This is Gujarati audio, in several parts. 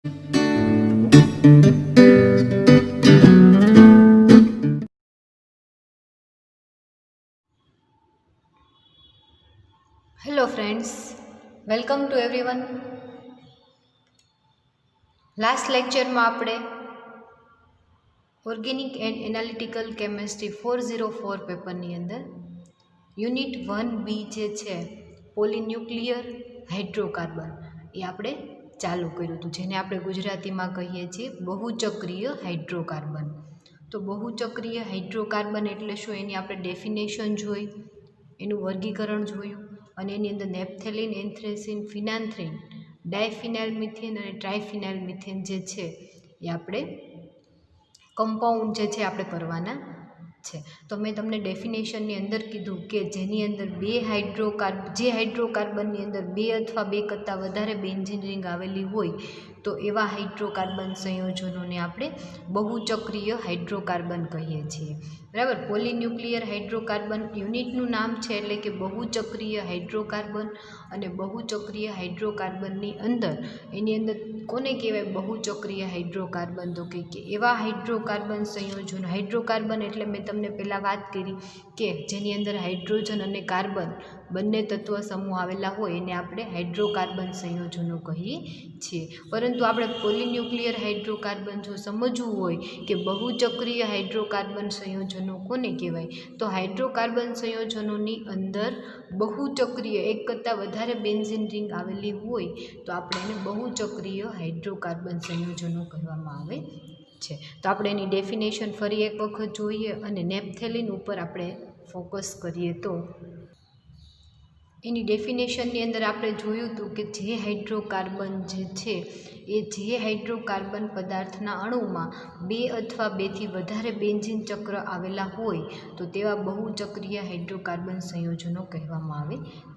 Hello friends, welcome to everyone. Last લેક્ચરમાં આપણે ઓર્ગેનિક એન્ડ એનાલિટિકલ કેમેસ્ટ્રી 404 પેપરની અંદર યુનિટ 1B જે છે પોલીન્યુક્લિયર હાઇડ્રોકાર્બન એ આપણે ચાલુ કર્યું હતું, જેને આપણે ગુજરાતીમાં કહીએ છીએ બહુચક્રીય હાઇડ્રોકાર્બન. તો બહુચક્રીય હાઇડ્રોકાર્બન એટલે શું, એની આપણે ડેફિનેશન જોઈ, એનું વર્ગીકરણ જોયું, અને એની અંદર નેપ્થેલિન, એન્થ્રેસિન, ફિનાન્થ્રીન, ડાયફિનાઇલ મિથેન અને ટ્રાયફિનાઇલ મિથેન જે છે એ આપણે કમ્પાઉન્ડ જે છે આપણે કરવાના છે. તો મેં તમને ડેફિનેશનની અંદર કીધું કે જેની અંદર જે હાઇડ્રોકાર્બનની અંદર 2 અથવા 2 કરતાં વધારે બેન્ઝીન રિંગ આવેલી હોય તો એવા હાઇડ્રોકાર્બન સંયોજનોને આપણે બહુચક્રીય હાઇડ્રોકાર્બન કહીએ છીએ. બરાબર. પોલીન્યુક્લિયર હાઇડ્રોકાર્બન યુનિટનું નામ છે, એટલે કે બહુચક્રીય હાઇડ્રોકાર્બન. અને બહુચક્રીય હાઇડ્રોકાર્બનની અંદર એની અંદર કોને કહેવાય બહુચક્રીય હાઇડ્રોકાર્બન? તો કે એવા હાઇડ્રોકાર્બન સંયોજનો. હાઇડ્રોકાર્બન એટલે મેં તમને પહેલાં વાત કરી કે જેની અંદર હાઇડ્રોજન અને કાર્બન બંને તત્વ સમૂહ આવેલા હોય એને આપણે હાઇડ્રોકાર્બન સંયોજનો કહીએ છીએ. પરંતુ આપણે પોલીન્યુક્લિયર હાઇડ્રોકાર્બન જો સમજવું હોય કે બહુચક્રીય હાઇડ્રોકાર્બન સંયોજનો કોને કહેવાય, તો હાઇડ્રોકાર્બન સંયોજનોની અંદર બહુચક્રીય 1 કરતાં વધારે બેન્ઝીન રિંગ આવેલી હોય તો આપણે એને બહુચક્રીય હાઇડ્રોકાર્બન સંયોજનો કહેવામાં આવે છે. તો આપણે એની ડેફિનેશન ફરી એક વખત જોઈએ અને નેપ્થેલિન ઉપર આપણે ફોકસ કરીએ. તો એની ડેફિનેશનની અંદર આપણે જોયું હતું કે જે હાઇડ્રોકાર્બન જે છે એ જે હાઇડ્રોકાર્બન પદાર્થના અણુમાં 2 અથવા 2 થી વધારે બેન્ઝીન ચક્ર આવેલા હોય તો તેવા બહુચક્રીય હાઇડ્રોકાર્બન સંયોજનો કહેવામાં આવે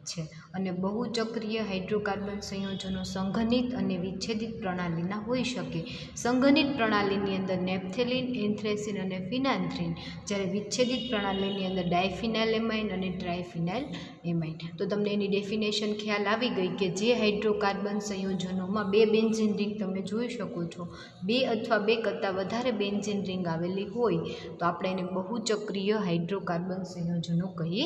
છે. અને બહુચક્રીય હાઇડ્રોકાર્બન સંયોજનો સંઘનિત અને વિચ્છેદિત પ્રણાલીના હોઈ શકે. સંઘનિત પ્રણાલીની અંદર નેપ્થેલિન, એન્થ્રેસિન અને ફિનાન્થ્રીન, જ્યારે વિચ્છેદિત પ્રણાલીની અંદર ડાયફિનાઇલ એમાઇન અને ટ્રાયફિનાઇલ એમાઇન. તો તમને એની ડેફિનેશન ખ્યાલ આવી ગઈ કે જે હાઇડ્રોકાર્બન સંયોજનોમાં 2 બેન્ઝીન રિંગ તમે જોઈ શકો છો, 2 અથવા 2 કરતાં વધારે બેન્ઝીન રિંગ આવેલી હોય તો આપણે એને બહુચક્રીય હાઇડ્રોકાર્બન સંયોજનો કહીએ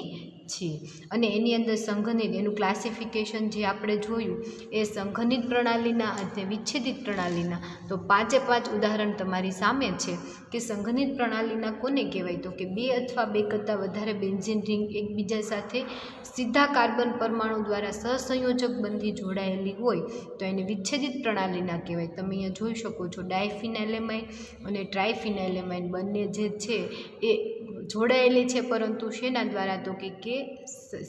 છીએ. અને એની અંદર સંઘનિત, એનું ક્લાસિફિકેશન જે આપણે જોયું એ સંઘનિત પ્રણાલીના અને વિચ્છેદિત પ્રણાલીના. તો 5 ઉદાહરણ તમારી સામે છે કે સંઘનિત પ્રણાલીના કોને કહેવાય, તો કે 2 અથવા 2 કરતાં વધારે બેન્ઝીન રિંગ એકબીજા સાથે સીધા કાર્બન પરમાણુ દ્વારા સહસંયોજક બંધી જોડાયેલી હોય તો એને વિચ્છેદિત પ્રણાલીના કહેવાય. તમે અહીંયા જોઈ શકો છો ડાયફિનાઇલ એમાઇન અને ટ્રાયફિનાઇલ એમાઇન બંને જે છે એ જોડાયેલી છે, પરંતુ શેના દ્વારા, તો કે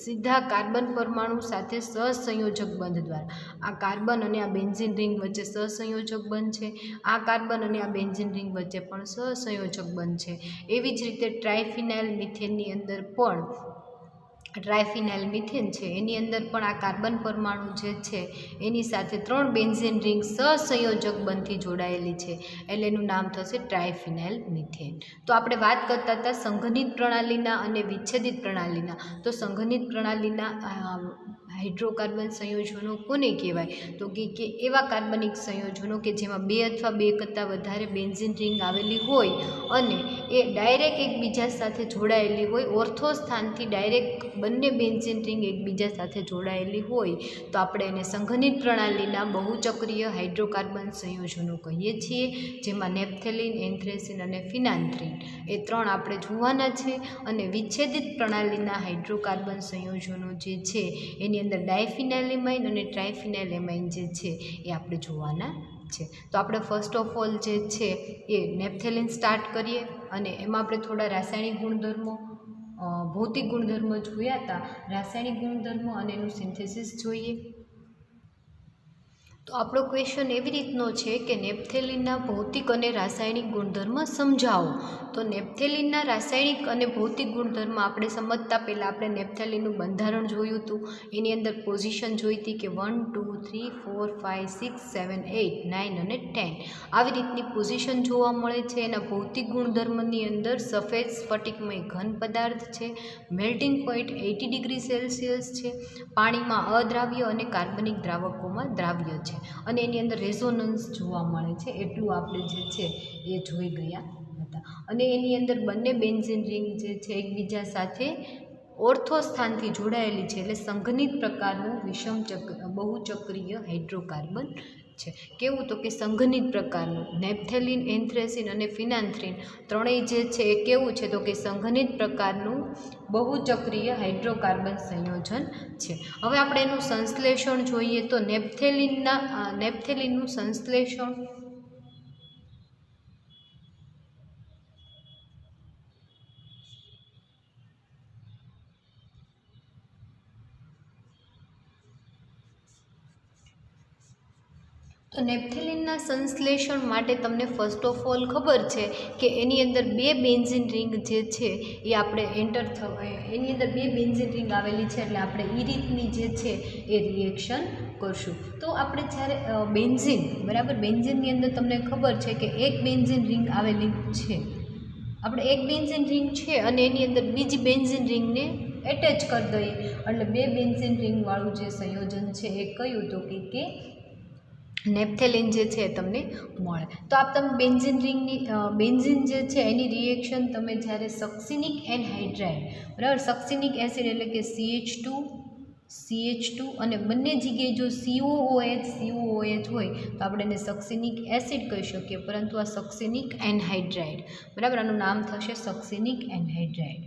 સીધા કાર્બન પરમાણુ સાથે સહસંયોજક બંધ દ્વારા. આ કાર્બન અને આ બેન્ઝીન રિંગ વચ્ચે સહસંયોજક બંધ છે, આ કાર્બન અને આ બેન્ઝીન રિંગ વચ્ચે પણ સહસંયોજક બંધ છે. એવી જ રીતે ટ્રાયફિનાઇલ મિથેનની અંદર પણ ટ્રાયફિનાઇલ મિથેન છે એની અંદર પણ આ કાર્બન પરમાણુ જે છે એની સાથે 3 બેન્ઝીન રિંગ સહસંયોજક બંધથી જોડાયેલી છે, એટલે એનું નામ થશે ટ્રાયફિનાઇલ મિથેન. તો આપણે વાત કરતા હતા સંઘનિત પ્રણાલીના અને વિચ્છેદિત પ્રણાલીના. તો સંઘનિત પ્રણાલીના હાઇડ્રોકાર્બન સંયોજનો કોને કહેવાય, તો કે એવા કાર્બનિક સંયોજનો કે જેમાં 2 અથવા 2 કરતાં વધારે બેન્ઝીન રિંગ આવેલી હોય અને એ ડાયરેક્ટ એકબીજા સાથે જોડાયેલી હોય, ઓર્થો સ્થાનથી ડાયરેક્ટ બંને બેન્ઝીન રિંગ એકબીજા સાથે જોડાયેલી હોય તો આપણે એને સંઘનિત પ્રણાલીના બહુચક્રીય હાઇડ્રોકાર્બન સંયોજનો કહીએ છીએ, જેમાં નેપ્થેલિન, એન્થ્રેસિન અને ફિનાન્થ્રીન એ 3 આપણે જોવાના છે. અને વિચ્છેદિત પ્રણાલીના હાઇડ્રોકાર્બન સંયોજનો જે છે એની અંદર ડાયફિનાઇલ એમાઇન અને ટ્રાયફિનાઇલ એમાઇન જે છે એ આપણે જોવાના છે. તો આપણે ફર્સ્ટ ઓફ ઓલ જે છે એ નેપ્થેલિન સ્ટાર્ટ કરીએ અને એમાં આપણે થોડા રાસાયણિક ગુણધર્મો, ભૌતિક ગુણધર્મો જોયા હતા, રાસાયણિક ગુણધર્મો અને એનું સિન્થેસિસ જોઈએ. તો આપણો ક્વેશ્ચન એવી રીતનો છે કે નેપ્થેલિનના ભૌતિક અને રાસાયણિક ગુણધર્મ સમજાવો. તો નેપ્થેલિનના રાસાયણિક અને ભૌતિક ગુણધર્મ આપણે સમજતા પહેલાં આપણે નેપ્થેલિનનું બંધારણ જોયું હતું. એની અંદર પોઝિશન જોઈ હતી કે 1, 2, 3, 4, 5, 6, 7, 8, 9 અને 10 આવી રીતની પોઝિશન જોવા મળે છે. એના ભૌતિક ગુણધર્મની અંદર સફેદ સ્ફટિકમય ઘન પદાર્થ છે, મેલ્ટિંગ પોઈન્ટ 80 ડિગ્રી સેલ્સિયસ છે, પાણીમાં અદ્રાવ્ય અને કાર્બનિક દ્રાવકોમાં દ્રાવ્ય છે. છે અને એની અંદર રેઝોનન્સ જોવા મળે છે, એટલું આપણે જે છે એ જોઈ ગયા હતા. અને એની અંદર બંને બેન્ઝીન રિંગ જે છે એકબીજા સાથે ઓર્થો સ્થાનથી જોડાયેલી છે, એટલે સંઘનિત પ્રકારનું બહુચક્રીય હાઇડ્રોકાર્બન છે. કેવું તો કે સંઘનિત પ્રકારનું નેપ્થેલિન, એન્થ્રેસિન અને ફિનાન્થ્રીન ત્રણેય જે છે એ કેવું છે તો કે સંઘનિત પ્રકારનું બહુચક્રીય હાઇડ્રોકાર્બન સંયોજન છે. હવે આપણે એનું સંશ્લેષણ જોઈએ તો નેપ્થેલિનનું સંશ્લેષણ તો નેપ્થેલિનના સંશ્લેષણ માટે તમને ફર્સ્ટ ઓફ ઓલ ખબર છે કે એની અંદર બે બેન્ઝીન રિંગ જે છે એ આપણે એની અંદર બે બેન્ઝીન રિંગ આવેલી છે, એટલે આપણે એ રીતની જે છે એ રિએક્શન કરશું. તો આપણે જ્યારે બેન્ઝીનની અંદર તમને ખબર છે કે એક બેન્ઝીન રિંગ આવેલી છે, આપણે એક બેન્ઝીન રિંગ છે અને એની અંદર બીજી બેન્ઝીન રિંગને એટેચ કરી દઈએ, એટલે બે બેન્ઝીન રિંગવાળું જે સંયોજન છે એ કયું તો કે નેપ્થેલિન જે છે તમને મળે. તો આપ તમે બેન્ઝીન જે છે એની રિએક્શન તમે જ્યારે સક્સિનિક એનહાઇડ્રાઇડ, બરાબર, સક્સિનિક એસિડ એટલે કે CH2 અને બંને જગ્યાએ જો COOH હોય તો આપણે એને સક્સિનિક એસિડ કહી શકીએ, પરંતુ આ સક્સિનિક એનહાઇડ્રાઇડ, બરાબર, આનું નામ થશે સક્સિનિક એનહાઇડ્રાઇડ.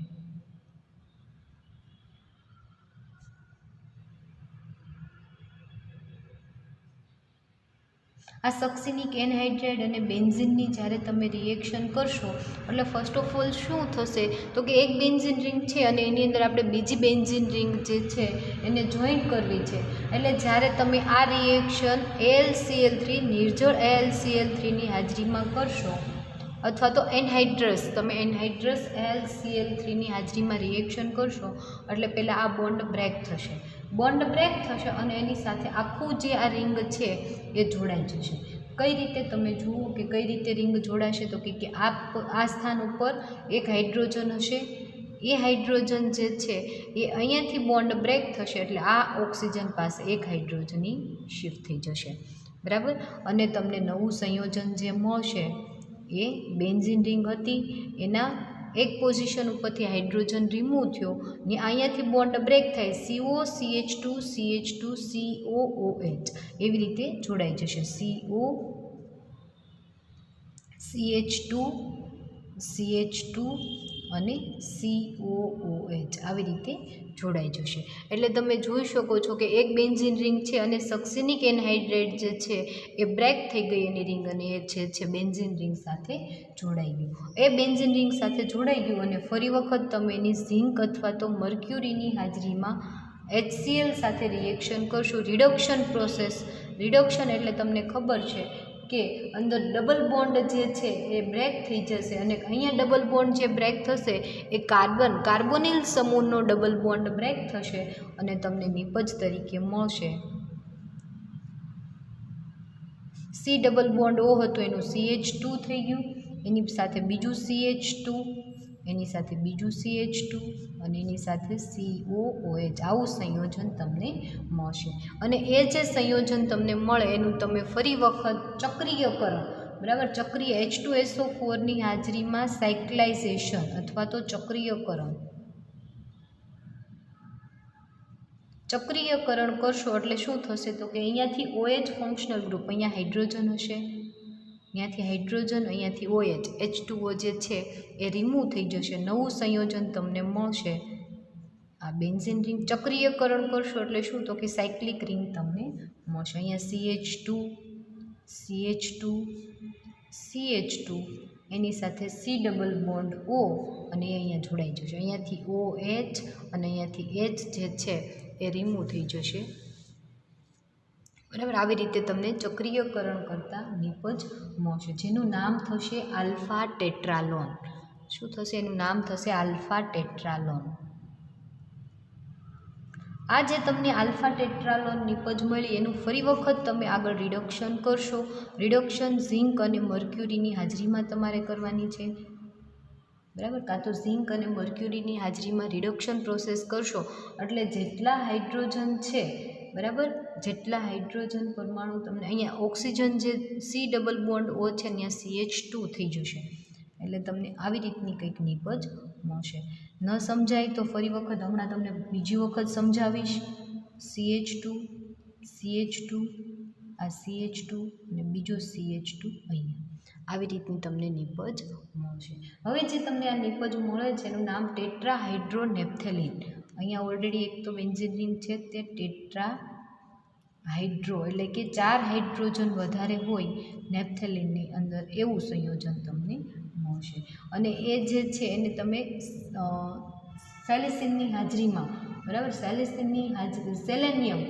આ સક્સિનિક એનહાઇડ્રાઇડ અને બેન્ઝીનની જ્યારે તમે રિએક્શન કરશો એટલે ફર્સ્ટ ઓફ ઓલ શું થશે તો કે એક બેન્ઝીન રિંગ છે અને એની અંદર આપણે બીજી બેન્ઝીન રિંગ જે છે એને જોઈન્ટ કરવી છે, એટલે જ્યારે તમે આ રિએક્શન AlCl3 નિર્જળ AlCl3ની હાજરીમાં કરશો અથવા તો એનહાઇડ્રસ AlCl3ની હાજરીમાં રિએક્શન કરશો એટલે પહેલાં આ બોન્ડ બ્રેક થશે અને એની સાથે આખું જે આ રિંગ છે એ જોડાઈ જશે. કઈ રીતે તમે જુઓ કે કઈ રીતે રિંગ જોડાશે તો કે આ સ્થાન ઉપર એક હાઇડ્રોજન હશે, એ હાઇડ્રોજન જે છે એ અહીંયાથી બોન્ડ બ્રેક થશે એટલે આ ઓક્સિજન પાસે એક હાઇડ્રોજનની શિફ્ટ થઈ જશે, બરાબર, અને તમને નવું સંયોજન જે મળશે એ બેન્ઝીન રિંગ હતી એના એક પોઝિશન ઉપરથી હાઇડ્રોજન રિમૂવ થયો ને અહીંયાથી બોન્ડ બ્રેક થાય COCH2COOH એવી રીતે જોડાઈ જશે, COCH2 અને COOH આવી રીતે જોડાઈ જશે. એટલે તમે જોઈ શકો છો કે એક બેન્ઝીન રિંગ છે અને સક્સિનિક એનહાઇડ્રાઇડ જે છે એ બ્રેક થઈ ગઈ એની રિંગ અને એ જે છે બેન્ઝીન રિંગ સાથે જોડાઈ ગયું. એ બેન્ઝીન રિંગ સાથે જોડાઈ ગયું અને ફરી વખત તમે એની ઝિંક અથવા તો મર્ક્યુરીની હાજરીમાં HCl સાથે રિએક્શન કરશો. રિડક્શન એટલે તમને ખબર છે કે અંદર ડબલ બોન્ડ જે છે એ બ્રેક થઈ જશે અને અહીંયા ડબલ બોન્ડ જે બ્રેક થશે એ કાર્બોનિલ સમૂહનો ડબલ બોન્ડ બ્રેક થશે અને તમને નિપજ તરીકે મળશે C ડબલ બોન્ડ O હતું એનું CH2 થઈ ગયું, એની સાથે બીજું CH2, એની સાથે બીજું CH2 અને એની સાથે COOH આવું સંયોજન તમને મળશે. અને એ જે સંયોજન તમને મળે એનું તમે ફરી વખત ચક્રીયકરણ, બરાબર, ચક્રીય H2SO4ની હાજરીમાં સાયક્લાઇઝેશન અથવા તો ચક્રીયકરણ કરશો એટલે શું થશે તો કે અહીંયાથી OH ફંક્શનલ ગ્રુપ, અહીંયા હાઇડ્રોજન હશે, અહીંયાથી હાઇડ્રોજન, અહીંયાથી OH H2O જે છે એ રિમૂવ થઈ જશે, નવું સંયોજન તમને મળશે આ બેન્ઝીન રિંગ. ચક્રીયકરણ કરશો એટલે શું તો કે સાયક્લિક રિંગ તમને મળશે. અહીંયા CH2 એની સાથે C ડબલ બોન્ડ O અને એ અહીંયા જોડાઈ જશે, અહીંયાથી OH અને અહીંયાથી H જે છે એ રિમૂવ થઈ જશે, બરાબર. આવી રીતે તમને ચક્રીયકરણ કરતાં નિપજ મળશે જેનું નામ થશે આલ્ફા ટેટ્રાલોન. શું થશે? એનું નામ થશે આલ્ફા ટેટ્રાલોન. આ જે તમને આલ્ફા ટેટ્રાલોન નિપજ મળી એનું ફરી વખત તમે આગળ રિડક્શન કરશો. રિડક્શન ઝિંક અને મર્ક્યુરીની હાજરીમાં તમારે કરવાની છે, બરાબર. કાં તો ઝિંક અને મર્ક્યુરીની હાજરીમાં રિડક્શન પ્રોસેસ કરશો એટલે જેટલા હાઇડ્રોજન છે બરાબર, જેટલા હાઇડ્રોજન પરમાણુ તમને અહીંયા ઓક્સિજન જે C+O છે ત્યાં CH2 થઈ જશે, એટલે તમને આવી રીતની કંઈક નિપજ મળશે. ન સમજાય તો ફરી વખત હમણાં તમને બીજી વખત સમજાવીશ. CH2 આ CH2 અને બીજો CH2 અહીંયા આવી રીતની તમને નિપજ મળશે. હવે જે તમને આ નિપજ મળે છે એનું નામ ટેટ્રાહાઇડ્રોનેપ્થેલિન. અહીંયા ઓલરેડી એક તો બેન્ઝીન રિંગ છે તે ટેટ્રાહાઇડ્રો એટલે કે 4 હાઇડ્રોજન વધારે હોય નેપ્થેલિનની અંદર એવું સંયોજન તમને મળશે. અને એ જે છે એને તમે સેલિસિનની હાજરીમાં, બરાબર, સેલેનિયમ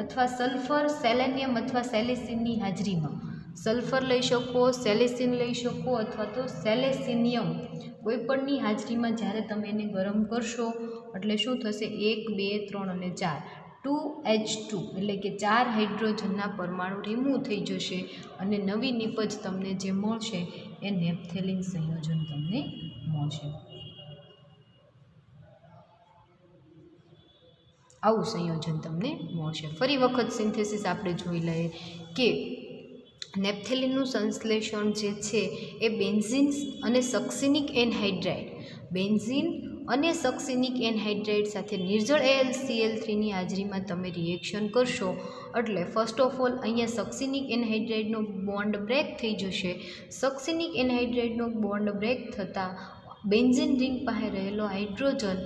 અથવા સલ્ફર, સેલેનિયમ અથવા સેલિસિનની હાજરીમાં સલ્ફર લઈ શકો, સેલિસિન લઈ શકો અથવા તો સેલેસિનિયમ કોઈપણની હાજરીમાં જ્યારે તમે એને ગરમ કરશો એટલે શું થશે, 1, 2, 3 અને 4 2H2 એટલે કે 4 હાઇડ્રોજનના પરમાણુ રિમૂવ થઈ જશે અને નવી નિપજ તમને જે મળશે એ નેપ્થેલિન સંયોજન તમને મળશે. આવું સંયોજન તમને મળશે. ફરી વખત સિન્થેસિસ આપણે જોઈ લઈએ કે નેપ્થેલિનનું સંશ્લેષણ જે છે એ બેન્ઝીન અને સક્સિનિક એનહાઇડ્રાઇડ, બેન્ઝીન અને સક્સિનિક એનહાઇડ્રાઇડ સાથે નિર્જળ AlCl3ની હાજરીમાં તમે રિએક્શન કરશો એટલે ફર્સ્ટ ઓફ ઓલ અહીંયા સક્સિનિક એનહાઇડ્રાઇડનો બોન્ડ બ્રેક થઈ જશે. સક્સિનિક એનહાઇડ્રાઇડનો બોન્ડ બ્રેક થતાં બેન્ઝીન રિંગ પાસે રહેલો હાઇડ્રોજન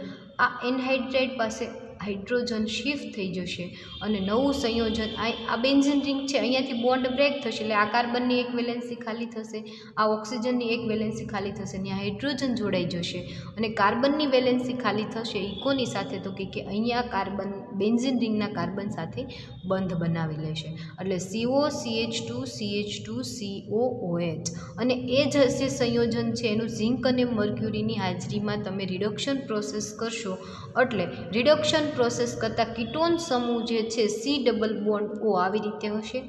આ એનહાઇડ્રાઇડ પાસે હાઇડ્રોજન શિફ્ટ થઈ જશે અને નવું સંયોજન આ બેન્ઝીન રિંગ છે અહીંયાથી બોન્ડ બ્રેક થશે એટલે આ કાર્બનની એક વેલેન્સી ખાલી થશે, આ ઓક્સિજનની એક વેલેન્સી ખાલી થશે, ત્યાં હાઇડ્રોજન જોડાઈ જશે અને કાર્બનની વેલેન્સી ખાલી થશે ઇકોની સાથે, તો કે અહીંયા કાર્બન બેન્ઝીન રિંગના કાર્બન સાથે બંધ બનાવી લેશે એટલે CO CH2 CH2 COOH અને એ જ જે સંયોજન છે એનું ઝિંક અને મર્ક્યુરીની હાજરીમાં તમે રિડક્શન પ્રોસેસ કરશો એટલે રિડક્શન પ્રોસેસ કરતાં કીટોન સમૂહ જે છે C+O આવી રીતે હશે.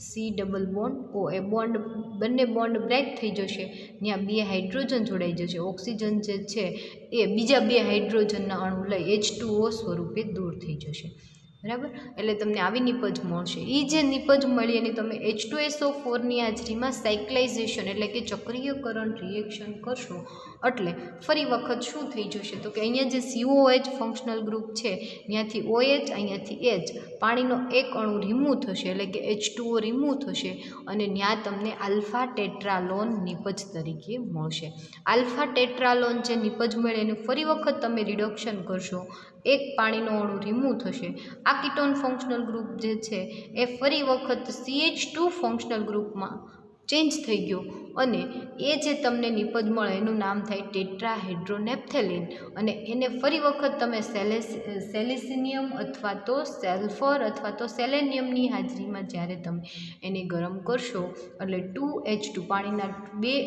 C+O એ બોન્ડ બંને બોન્ડ બ્રેક થઈ જશે, ત્યાં 2 હાઇડ્રોજન જોડાઈ જશે, ઓક્સિજન જે છે એ બીજા 2 હાઇડ્રોજનના અણુ લઈ H2O સ્વરૂપે દૂર થઈ જશે. બરાબર, એટલે તમને આવી નિપજ મળશે. એ જે નિપજ મળી એની તમે H2SO4ની હાજરીમાં સાયક્લાઇઝેશન એટલે કે ચક્રીયકરણ રિએક્શન કરશો એટલે ફરી વખત શું થઈ જશે તો કે અહીંયા જે COH ફંક્શનલ ગ્રુપ છે ત્યાંથી OH, અહીંયાથી H, પાણીનો એક અણુ રિમૂવ થશે એટલે કે H2O રિમૂવ થશે અને ત્યાં તમને આલ્ફા ટેટ્રાલોન નિપજ તરીકે મળશે. આલ્ફા ટેટ્રાલોન જે નિપજ મળે એનું ફરી વખત તમે રિડક્શન કરશો, એક પાણીનો અણુ રિમૂવ થશે, આ કીટોન ફંક્શનલ ગ્રુપ જે છે એ ફરી વખત CH2 ફંક્શનલ ગ્રુપમાં ચેન્જ થઈ ગયો અને એ જે તમને નિપજ મળે એનું નામ થાય ટેટ્રાહાઇડ્રોનેપ્થેલિન અને એને ફરી વખત તમે સેલિસિનિયમ અથવા તો સલ્ફર અથવા તો સેલેનિયમની હાજરીમાં જ્યારે તમે એને ગરમ કરશો એટલે 2H2 પાણીના 2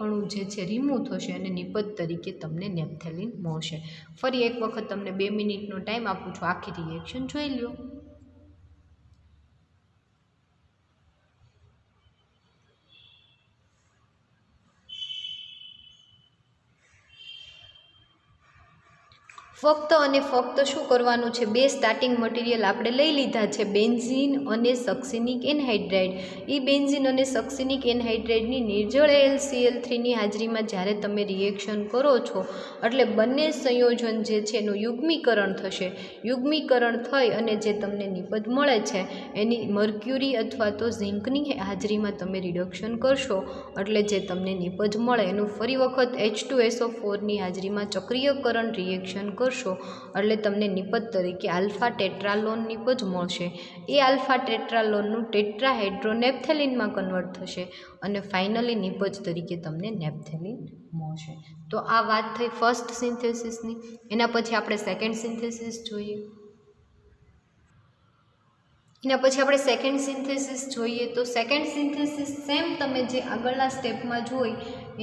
અણુ જે છે રિમૂવ થશે અને નિપજ તરીકે તમને નેપ્થેલિન મળશે. ફરી એક વખત તમને 2 મિનિટનો ટાઈમ આપું છું, આખી રિએક્શન જોઈ લો. ફક્ત અને ફક્ત શું કરવાનું છે, 2 સ્ટાર્ટિંગ મટીરિયલ આપણે લઈ લીધા છે, બેન્ઝીન અને સક્સિનિક એનહાઇડ્રાઇડ. એ બેન્ઝીન અને સક્સિનિક એનહાઇડ્રાઇડની નિર્જળ AlCl3ની હાજરીમાં જ્યારે તમે રિએક્શન કરો છો એટલે બંને સંયોજન જે છે એનું યુગ્મીકરણ થશે. યુગ્મીકરણ થઈ અને જે તમને નિપજ મળે છે એની મર્ક્યુરી અથવા તો ઝિંકની હાજરીમાં તમે રિડક્શન કરશો એટલે જે તમને નિપજ મળે એનું ફરી વખત H2SO4ની હાજરીમાં ચક્રીયકરણ રિએક્શન કરશો એટલે તમને નિપજ તરીકે આલ્ફા ટેટ્રાલોન નિપજ મળશે. એ આલ્ફા ટેટ્રાલોનનું ટેટ્રાહાઇડ્રોનેપ્થેલિનમાં કન્વર્ટ થશે અને ફાઇનલી નિપજ તરીકે તમને નેપ્થેલિન મળશે. તો આ વાત થઈ ફર્સ્ટ સિન્થેસિસની. એના પછી આપણે સેકન્ડ સિન્થેસિસ જોઈએ. એના પછી આપણે સેકન્ડ સિન્થેસિસ જોઈએ તો સેકન્ડ સિન્થેસિસ સેમ તમે જે આગળના સ્ટેપમાં જોઈ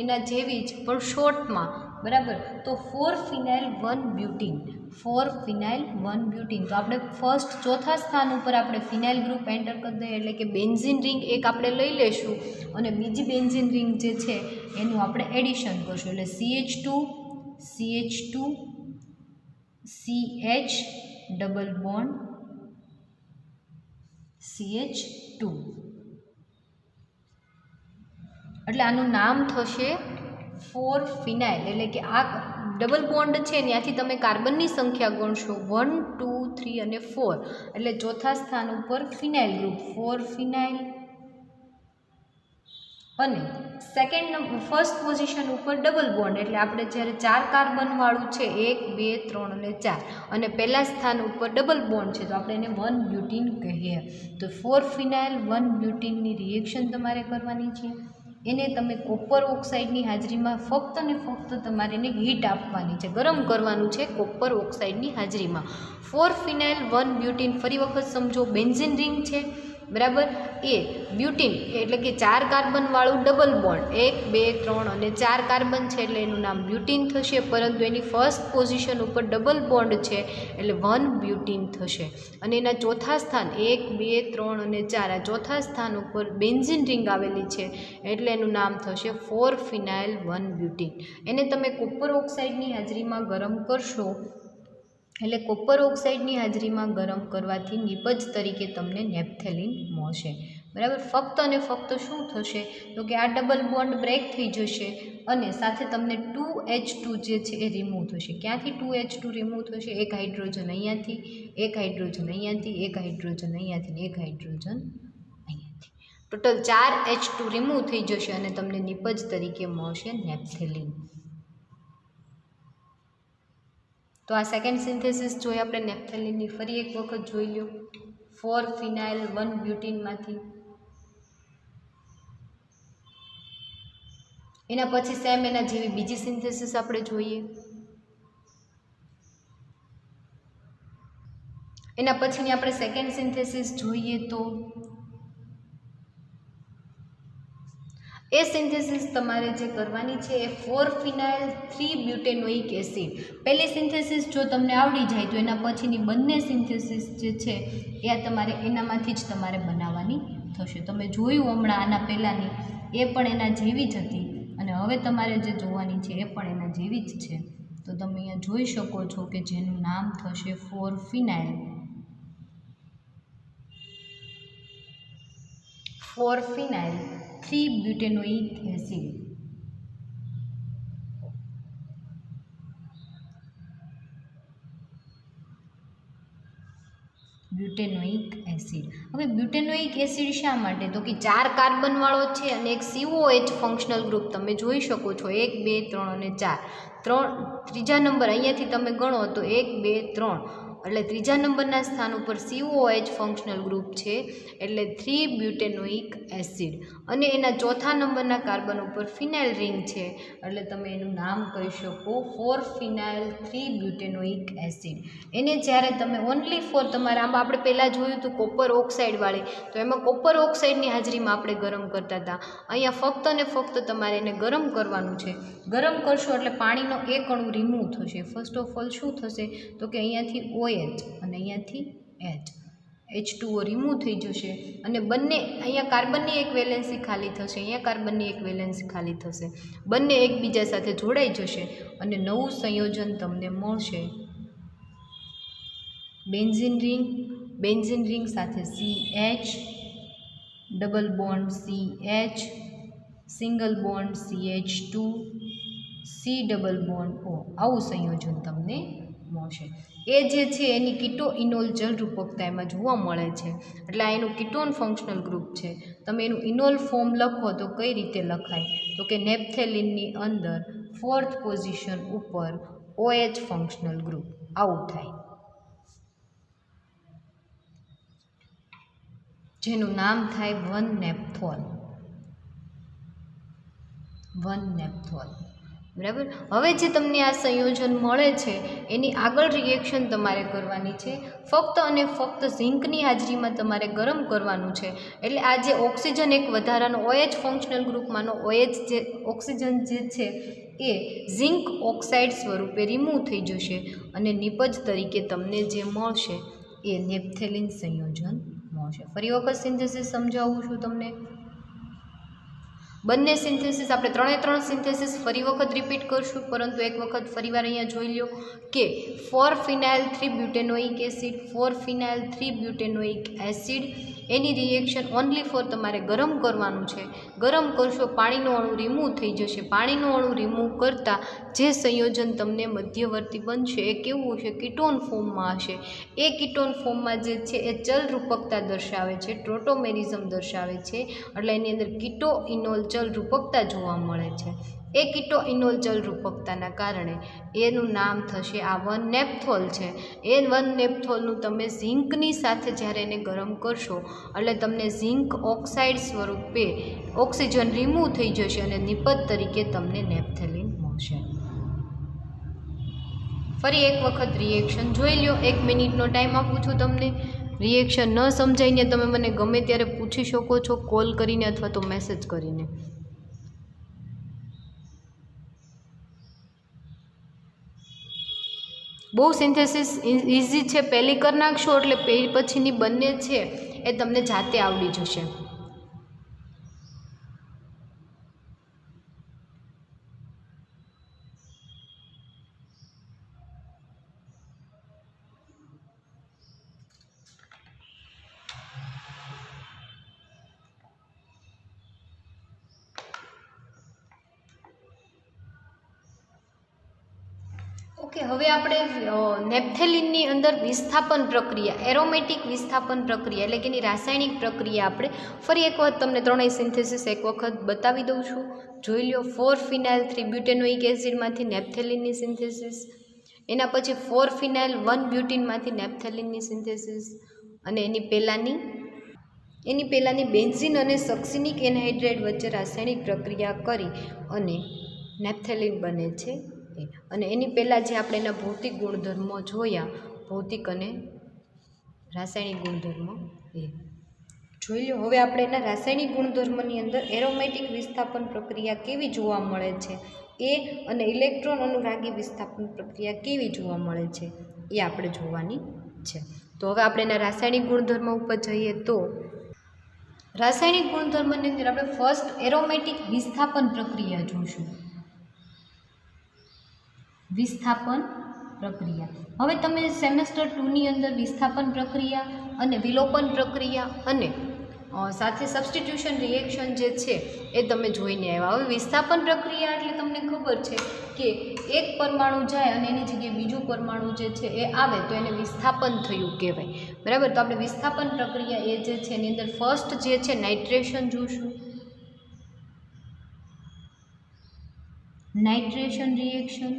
એના જેવી જ પણ શોર્ટમાં, બરાબર. તો 4-ફિનાઇલ-1-બ્યુટીન, 4-ફિનાઇલ-1-બ્યુટીન. તો આપણે ફર્સ્ટ ચોથા સ્થાન ઉપર આપણે ફિનાઇલ ગ્રુપ એન્ટર કરી દઈએ એટલે કે બેન્ઝીન રિંગ એક આપણે લઈ લેશું અને બીજી બેન્ઝીન રિંગ જે છે એનું આપણે એડિશન કરશું એટલે CH2 CH2 CH double bond CH2 એટલે આનું નામ થશે 4 ફિનાઇલ. એટલે કે આ ડબલ બોન્ડ છે ત્યાંથી તમે કાર્બનની સંખ્યા ગણશો 1 2 3 અને 4 એટલે ચોથા સ્થાન ઉપર ફિનાઇલ ગ્રુપ 4 ફિનાઇલ. અને ફર્સ્ટ પોઝિશન ઉપર ડબલ બોન્ડ એટલે આપણે જ્યારે 4 કાર્બનવાળું છે 1 2 3 અને 4 અને પહેલા સ્થાન ઉપર ડબલ બોન્ડ છે તો આપણે એને 1 બ્યુટીન કહીએ. તો 4 ફિનાઇલ 1 બ્યુટીનની રિએક્શન તમારે કરવાની છે. એને તમે કોપર ઓક્સાઇડની હાજરીમાં ફક્ત ને ફક્ત તમારે એને હીટ આપવાની છે, ગરમ કરવાનું છે કોપર ઓક્સાઇડની હાજરીમાં. 4 ફિનાઇલ 1 બ્યુટીન, ફરી વખત સમજો, બેન્ઝીન રિંગ છે બરાબર. એ બ્યુટીન એટલે કે 4 કાર્બનવાળું ડબલ બોન્ડ 1 2 3 અને 4 કાર્બન છે એટલે એનું નામ બ્યુટીન થશે, પરંતુ એની ફર્સ્ટ પોઝિશન ઉપર ડબલ બોન્ડ છે એટલે 1 બ્યુટીન થશે. અને એના ચોથા સ્થાન 1 2 3 અને 4 આ ચોથા સ્થાન ઉપર બેન્ઝીન રિંગ આવેલી છે એટલે એનું નામ થશે 4 ફિનાઇલ 1 બ્યુટીન. એને તમે કોપર ઓક્સાઇડની હાજરીમાં ગરમ કરશો એટલે કોપર ઓક્સાઇડની હાજરીમાં ગરમ કરવાથી નિપજ તરીકે તમને નેપ્થેલિન મળશે બરાબર. ફક્ત અને ફક્ત શું થશે તો કે આ ડબલ બોન્ડ બ્રેક થઈ જશે અને સાથે તમને 2H2 જે છે એ રિમૂવ થશે. ક્યાંથી 2H2 રિમૂવ થશે? એક હાઇડ્રોજન અહીંયાથી, એક હાઇડ્રોજન અહીંયાથી, એક હાઇડ્રોજન અહીંયાથી, એક હાઇડ્રોજન અહીંયાથી. ટોટલ 4 H2 રિમૂવ થઈ જશે અને તમને નિપજ તરીકે મળશે નેપ્થેલિન. તો આ સેકન્ડ સિન્થેસિસ જોઈએ આપણે નેપ્થેલિનની. ફરી એક વખત જોઈ લો. 4 ફિનાઇલ 1 બ્યુટીનમાંથી એના પછી સેમ એના જેવી બીજી સિન્થેસિસ આપણે જોઈએ. એના પછીની આપણે સેકન્ડ સિન્થેસિસ જોઈએ તો એ સિન્થેસિસ તમારે જે કરવાની છે એ 4 ફિનાઇલ 3 બ્યુટેનોઇક એસિડ. પહેલી સિન્થેસિસ જો તમને આવડી જાય તો એના પછીની બંને સિન્થેસિસ જે છે એ તમારે એનામાંથી જ તમારે બનાવવાની થશે. તમે જોયું હમણાં આના પહેલાંની એ પણ એના જેવી જ હતી અને હવે તમારે જે જોવાની છે એ પણ એના જેવી જ છે. તો તમે અહીંયા જોઈ શકો છો કે જેનું નામ થશે 4 ફિનાઇલ 3 બ્યુટેનોઇક એસિડ. બ્યુટેનોઇક એસિડ. હવે બ્યુટેનોઇક એસિડ શા માટે? તો કે 4 કાર્બનવાળો છે અને એક COH ફંક્શનલ ગ્રુપ તમે જોઈ શકો છો 1 2 3 અને 4. ત્રીજા નંબર અહીંયાથી તમે ગણો તો 1 2 3 એટલે ત્રીજા નંબરના સ્થાન ઉપર COH ફંક્શનલ ગ્રુપ છે એટલે 3 બ્યુટેનોઇક એસિડ. અને એના ચોથા નંબરના કાર્બન ઉપર ફિનાઇલ રિંગ છે એટલે તમે એનું નામ કહી શકો 4 ફિનાઇલ 3 બ્યુટેનોઇક એસિડ. એને જ્યારે તમે ઓનલી ફોર તમારે આમાં આપણે પહેલાં જોયું હતું કોપર ઓક્સાઇડવાળી, તો એમાં કોપર ઓક્સાઇડની હાજરીમાં આપણે ગરમ કરતા હતા. અહીંયા ફક્ત ને ફક્ત તમારે એને ગરમ કરવાનું છે. ગરમ કરશો એટલે પાણીનો એક અણુ રિમૂવ થશે. ફર્સ્ટ ઓફ ઓલ શું થશે તો કે અહીંયાથી OH અને અહીંયાથી H2O રિમૂવ થઈ જશે અને બંને અહીંયા કાર્બનની એક વેલેન્સી ખાલી થશે, અહીંયા કાર્બનની એક વેલેન્સી ખાલી થશે. બંને એકબીજા સાથે જોડાઈ જશે અને નવું સંયોજન તમને મળશે. બેન્ઝીન રિંગ સાથે CH, double bond CH, single bond CH2, C double bond O. આવું સંયોજન તમને મળશે. એ જે છે એની કીટો ઇનોલ જલ રૂપકતા એમાં જોવા મળે છે એટલે આ એનું કીટોન ફંક્શનલ ગ્રુપ છે. તમે એનું ઇનોલ ફોર્મ લખો તો કઈ રીતે લખાય તો કે નેપ્થેલિનની અંદર 4th પોઝિશન ઉપર OH ફંક્શનલ ગ્રુપ આવું થાય, જેનું નામ થાય 1-નેપ્થોલ. બરાબર. હવે જે તમને આ સંયોજન મળે છે એની આગળ રિએક્શન તમારે કરવાની છે. ફક્ત અને ફક્ત ઝિંકની હાજરીમાં તમારે ગરમ કરવાનું છે. એટલે આ જે ઓક્સિજન એક વધારાનો OH ફંક્શનલ ગ્રુપમાંનો OH જે ઓક્સિજન જે છે એ ઝિંક ઓક્સાઇડ સ્વરૂપે રિમૂવ થઈ જશે અને નિપજ તરીકે તમને જે મળશે એ નેપ્થેલિન સંયોજન મળશે. ફરી વખત સિન્થેસિસ સમજાવું છું તમને. બંને સિન્થેસિસ આપણે 3 સિન્થેસિસ ફરી વખત રિપીટ કરશું, પરંતુ એક વખત ફરીવાર અહીંયા જોઈ લો કે 4 ફિનાઇલ 3 બ્યુટેનોઇક acid, 4 phenyl 3 બ્યુટેનોઇક acid any reaction only for તમારે ગરમ કરવાનું છે. ગરમ કરશો, પાણીનો અણુ રિમૂવ થઈ જશે. પાણીનો અણુ રિમૂવ કરતાં જે સંયોજન તમને મધ્યવર્તી બનશે એ કેવું હશે? કીટોન ફોર્મમાં હશે. એ કીટોન ફોર્મમાં જે છે એ ચલ રૂપકતા દર્શાવે છે, ટ્રોટોમેરિઝમ દર્શાવે છે. એટલે એની અંદર કીટો ઇનોલ ચલ રૂપકતા જોવા મળે છે. એ કીટો ઇનોલ ચલ રૂપકતાના કારણે એનું નામ થશે આ 1-નેપ્થોલ છે. એ 1-નેપ્થોલનું તમે ઝિંકની સાથે જ્યારે એને ગરમ કરશો એટલે તમને ઝિંક ઓક્સાઇડ સ્વરૂપે ઓક્સિજન રિમૂવ થઈ જશે અને નિપજ તરીકે તમને નેપ્થેલિન મળશે. ફરી એક વખત રિએક્શન જોઈ લો. 1 મિનિટનો ટાઈમ આપું છું તમને. રિએક્શન ન સમજાઈને તમે મને ગમે ત્યારે પૂછી શકો છો, કોલ કરીને અથવા તો મેસેજ કરીને. બહુ સિન્થેસિસ ઇઝી છે, પહેલી કરી નાખશો એટલે પછીની બંને છે એ તમને જાતે આવડી જશે. ઓકે, હવે આપણે નેપ્થેલિનની અંદર વિસ્થાપન પ્રક્રિયા, એરોમેટિક વિસ્થાપન પ્રક્રિયા એટલે કે એની રાસાયણિક પ્રક્રિયા આપણે ફરી એક વખત તમને ત્રણેય સિન્થેસિસ એક વખત બતાવી દઉં છું. જોઈ લો. 4-ફિનાઇલ 3-બ્યુટેનોઇક એસિડમાંથી નેપ્થેલિનની સિન્થેસિસ, એના પછી 4-ફિનાઇલ 1-બ્યુટીનમાંથી નેપ્થેલિનની સિન્થેસિસ, અને એની પહેલાંની બેન્ઝીન અને સક્સિનિક એનહાઇડ્રાઇડ વચ્ચે રાસાયણિક પ્રક્રિયા કરી અને નેપ્થેલિન બને છે. અને એની પહેલાં જે આપણે એના ભૌતિક ગુણધર્મો જોયા, ભૌતિક અને રાસાયણિક ગુણધર્મો એ જોઈ લો. હવે આપણે એના રાસાયણિક ગુણધર્મની અંદર એરોમેટિક વિસ્થાપન પ્રક્રિયા કેવી જોવા મળે છે એ અને ઇલેક્ટ્રોન અનુરાગી વિસ્થાપન પ્રક્રિયા કેવી જોવા મળે છે એ આપણે જોવાની છે. તો હવે આપણે એના રાસાયણિક ગુણધર્મ ઉપર જઈએ તો રાસાયણિક ગુણધર્મની અંદર આપણે ફર્સ્ટ એરોમેટિક વિસ્થાપન પ્રક્રિયા જોઈશું. વિસ્થાપન પ્રક્રિયા. હવે તમે સેમેસ્ટર 2ની અંદર વિસ્થાપન પ્રક્રિયા અને વિલોપન પ્રક્રિયા અને સાથે સબસ્ટિટ્યુશન રિએક્શન જે છે એ તમે જોઈને આવ્યા. હવે વિસ્થાપન પ્રક્રિયા એટલે તમને ખબર છે કે એક પરમાણુ જાય અને એની જગ્યાએ બીજું પરમાણુ જે છે એ આવે તો એને વિસ્થાપન થયું કહેવાય. બરાબર. તો આપણે વિસ્થાપન પ્રક્રિયા એ જે છે એની અંદર ફર્સ્ટ જે છે નાઇટ્રેશન જોઈશું. Nitration reaction.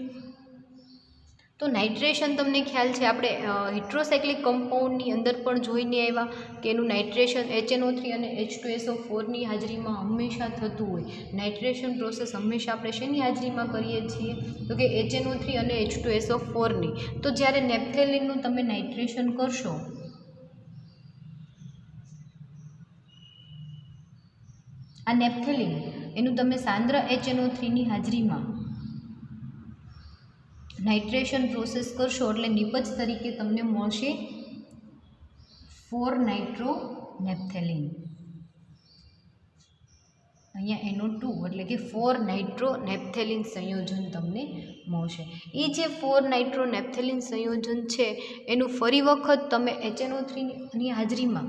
તો નાઇટ્રેશન તમને ખ્યાલ છે આપણે હિટ્રોસાયક્લિક કમ્પાઉન્ડની અંદર પણ જોઈને આવ્યા કે એનું નાઇટ્રેશન HNO3 અને H2SO4ની હાજરીમાં હંમેશા થતું હોય. નાઇટ્રેશન પ્રોસેસ હંમેશા આપણે શેની હાજરીમાં કરીએ છીએ? તો કે HNO3 અને H2SO4ની. તો જ્યારે નેપ્થેલિનનું તમે નાઇટ્રેશન કરશો આ નેપ્થેલિન એનું તમે સાંદ્ર HNO3ની હાજરીમાં નાઇટ્રેશન પ્રોસેસ કરશો એટલે નિપજ તરીકે તમને મળશે 4-નાઇટ્રોનેપ્થેલિન. અહીંયા NO2 એટલે કે 4-નાઇટ્રોનેપ્થેલિન સંયોજન તમને મળશે. એ જે 4-નાઇટ્રોનેપ્થેલિન સંયોજન છે એનું ફરી વખત તમે HNO3ની હાજરીમાં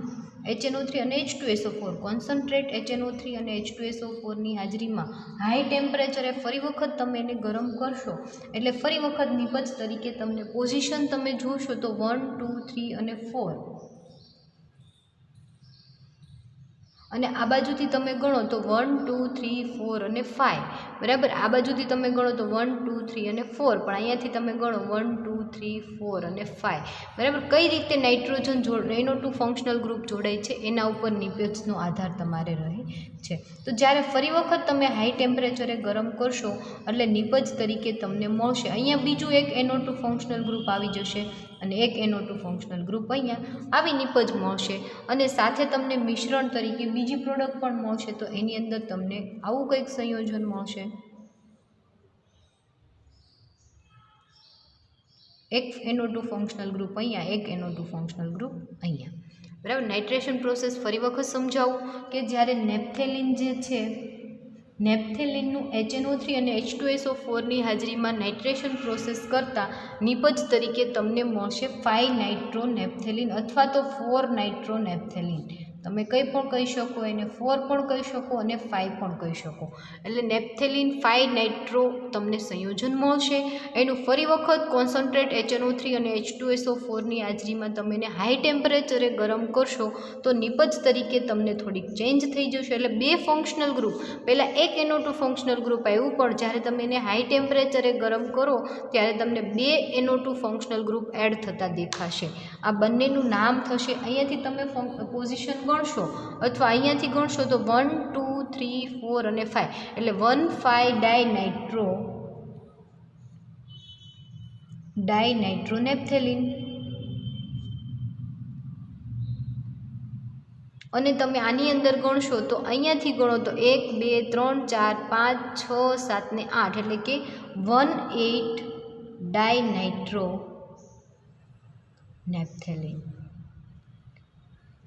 HNO3 અને H2SO4 કોન્સન્ટ્રેટ HNO3 અને H2SO4ની હાજરીમાં હાઈ ટેમ્પરેચરે ફરી વખત તમે એને ગરમ કરશો એટલે ફરી વખત નિપજ તરીકે તમને પોઝિશન તમે જોશો તો 1, 2, 3 અને 4 અને આ બાજુથી તમે ગણો તો 1, 2, 3, 4 અને 5. બરાબર. આ બાજુથી તમે ગણો તો 1, 2, 3 અને 4 પણ અહીંયાથી તમે ગણો 1, 2, 3, 4 અને 5. બરાબર. કઈ રીતે નાઇટ્રોજન NO2 ફંક્શનલ ગ્રુપ જોડાય છે એના ઉપર નિપજનો આધાર તમારે રહે છે. તો જ્યારે ફરી વખત તમે હાઈ ટેમ્પરેચરે ગરમ કરશો એટલે નિપજ તરીકે તમને મળશે. અહીંયા બીજું એક NO2 ફંક્શનલ ગ્રુપ આવી જશે અને એક NO2 ફંક્શનલ ગ્રુપ અહીંયા આવી નિપજ મળશે અને સાથે તમને મિશ્રણ તરીકે બીજી પ્રોડક્ટ પણ મળશે. તો એની અંદર તમને આવું કંઈક સંયોજન મળશે. એક NO2 ફંક્શનલ ગ્રુપ અહીંયા, એક NO2 ફંક્શનલ ગ્રુપ અહીંયા. બરાબર. નાઇટ્રેશન પ્રોસેસ ફરી વખત સમજાવું કે જ્યારે નેપ્થેલિન જે છે નેપ્થેલિનનું HNO3 અને H2SO4ની હાજરીમાં નાઇટ્રેશન પ્રોસેસ કરતાં નિપજ તરીકે તમને મળશે 5-નાઇટ્રોનેપ્થેલિન અથવા તો 4-નાઇટ્રોનેપ્થેલિન. તમે કંઈ પણ કહી શકો, એને 4 પણ કહી શકો અને 5 પણ કહી શકો. એટલે નેપ્થેલિન 5 નાઇટ્રો તમને સંયોજન મળશે. એનું ફરી વખત કોન્સન્ટ્રેટ HNO3 અને H2SO4ની હાજરીમાં તમે એને હાઈ ટેમ્પરેચરે ગરમ કરશો તો નિપજ તરીકે તમને થોડીક ચેન્જ થઈ જશે. એટલે 2 ફંક્શનલ ગ્રુપ, પહેલાં એક NO2 ફંક્શનલ ગ્રુપ આવ્યું, પણ જ્યારે તમે એને હાઈ ટેમ્પરેચરે ગરમ કરો ત્યારે તમને 2 NO2 ફંક્શનલ ગ્રુપ એડ થતા દેખાશે. આ બંનેનું નામ થશે, અહીંયાથી તમે પોઝિશન ગણશો અથવા અહીંયાથી ગણશો તો 1 2 3 4 અને 5, એટલે 1,5 ડાયનાઇટ્રોનેપ્થેલિન. અને તમે આની અંદર ગણશો તો અહીંયાથી ગણો તો 1 2 3 4 5 6 7 ને 8, એટલે કે 18 ડાયનાઇટ્રોનેપ્થેલિન.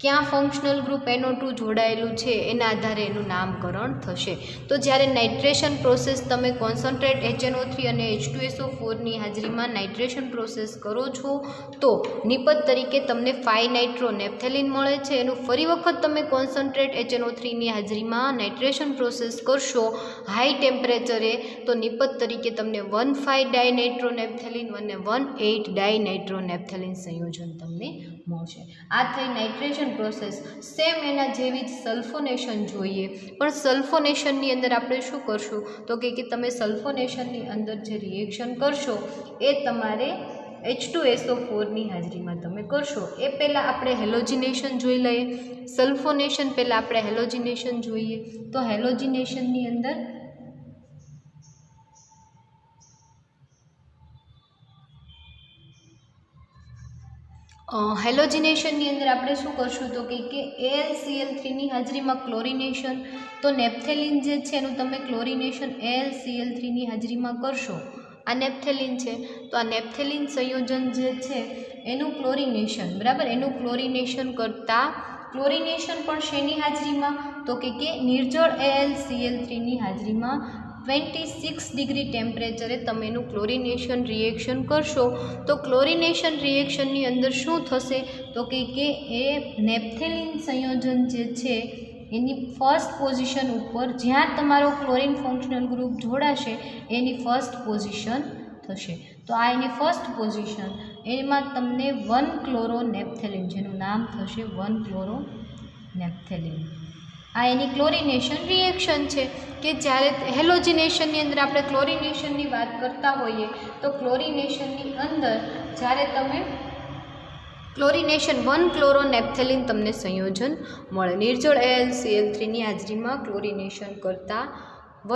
ક્યાં ફંક્શનલ ગ્રુપ NO2 જોડાયેલું છે એના આધારે એનું નામકરણ થશે. તો જ્યારે નાઇટ્રેશન પ્રોસેસ તમે કોન્સન્ટ્રેટ HNO3 અને H2SO4ની હાજરીમાં નાઇટ્રેશન પ્રોસેસ કરો છો તો નિપજ તરીકે તમને 5 નાઇટ્રોનેપ્થેલિન મળે છે. એનું ફરી વખત તમે કોન્સન્ટ્રેટ HNO3ની હાજરીમાં નાઇટ્રેશન પ્રોસેસ કરશો હાઈ ટેમ્પરેચરે તો નિપજ તરીકે તમને 1,5 ડાયનાઇટ્રોનેપ્થેલિન અને 18 ડાયનાઇટ્રોનેપ્થેલિન સંયોજન તમને મળશે. આ થઈ નાઇટ્રેશન પ્રોસેસ. સેમ એના જેવી જ સલ્ફોનેશન જોઈએ, પણ સલ્ફોનેશનની અંદર આપણે શું કરશું તો કે તમે સલ્ફોનેશનની અંદર જે રિએક્શન કરશો એ તમારે H2SO4ની હાજરીમાં તમે કરશો. એ પહેલાં આપણે હેલોજિનેશન જોઈ લઈએ. સલ્ફોનેશન પહેલાં આપણે હેલોજિનેશન જોઈએ. તો હેલોજિનેશનની અંદર આપણે શું કરશું તો કે AlCl3ની હાજરીમાં ક્લોરિનેશન. તો નેપ્થેલિન જે છે એનું તમે ક્લોરિનેશન AlCl3ની હાજરીમાં કરશો. આ નેપ્થેલિન છે, તો આ નેપ્થેલિન સંયોજન જે છે એનું ક્લોરિનેશન, બરાબર, એનું ક્લોરિનેશન કરતાં ક્લોરિનેશન પણ શેની હાજરીમાં તો કે નિર્જળ AlCl3ની હાજરીમાં 26 ડિગ્રી ટેમ્પરેચરે તમે એનું ક્લોરિનેશન રિએક્શન કરશો. તો ક્લોરિનેશન રિએક્શનની અંદર શું થશે તો કે એ નેપ્થેલિન સંયોજન જે છે એની ફર્સ્ટ પોઝિશન ઉપર જ્યાં તમારો ક્લોરિન ફંક્શનલ ગ્રુપ જોડાશે એની ફર્સ્ટ પોઝિશન થશે. તો આ એની ફર્સ્ટ પોઝિશન, એમાં તમને 1 ક્લોરોનેપ્થેલિન જેનું નામ થશે 1 ક્લોરોનેપ્થેલિન. આ એની ક્લોરિનેશન રિએક્શન છે કે જ્યારે હેલોજિનેશનની અંદર આપણે ક્લોરિનેશનની વાત કરતા હોઈએ તો ક્લોરિનેશનની અંદર જ્યારે તમે ક્લોરિનેશન 1 ક્લોરોનેપ્થેલિન તમને સંયોજન મળે. નિર્જળ AlCl3ની હાજરીમાં ક્લોરિનેશન કરતાં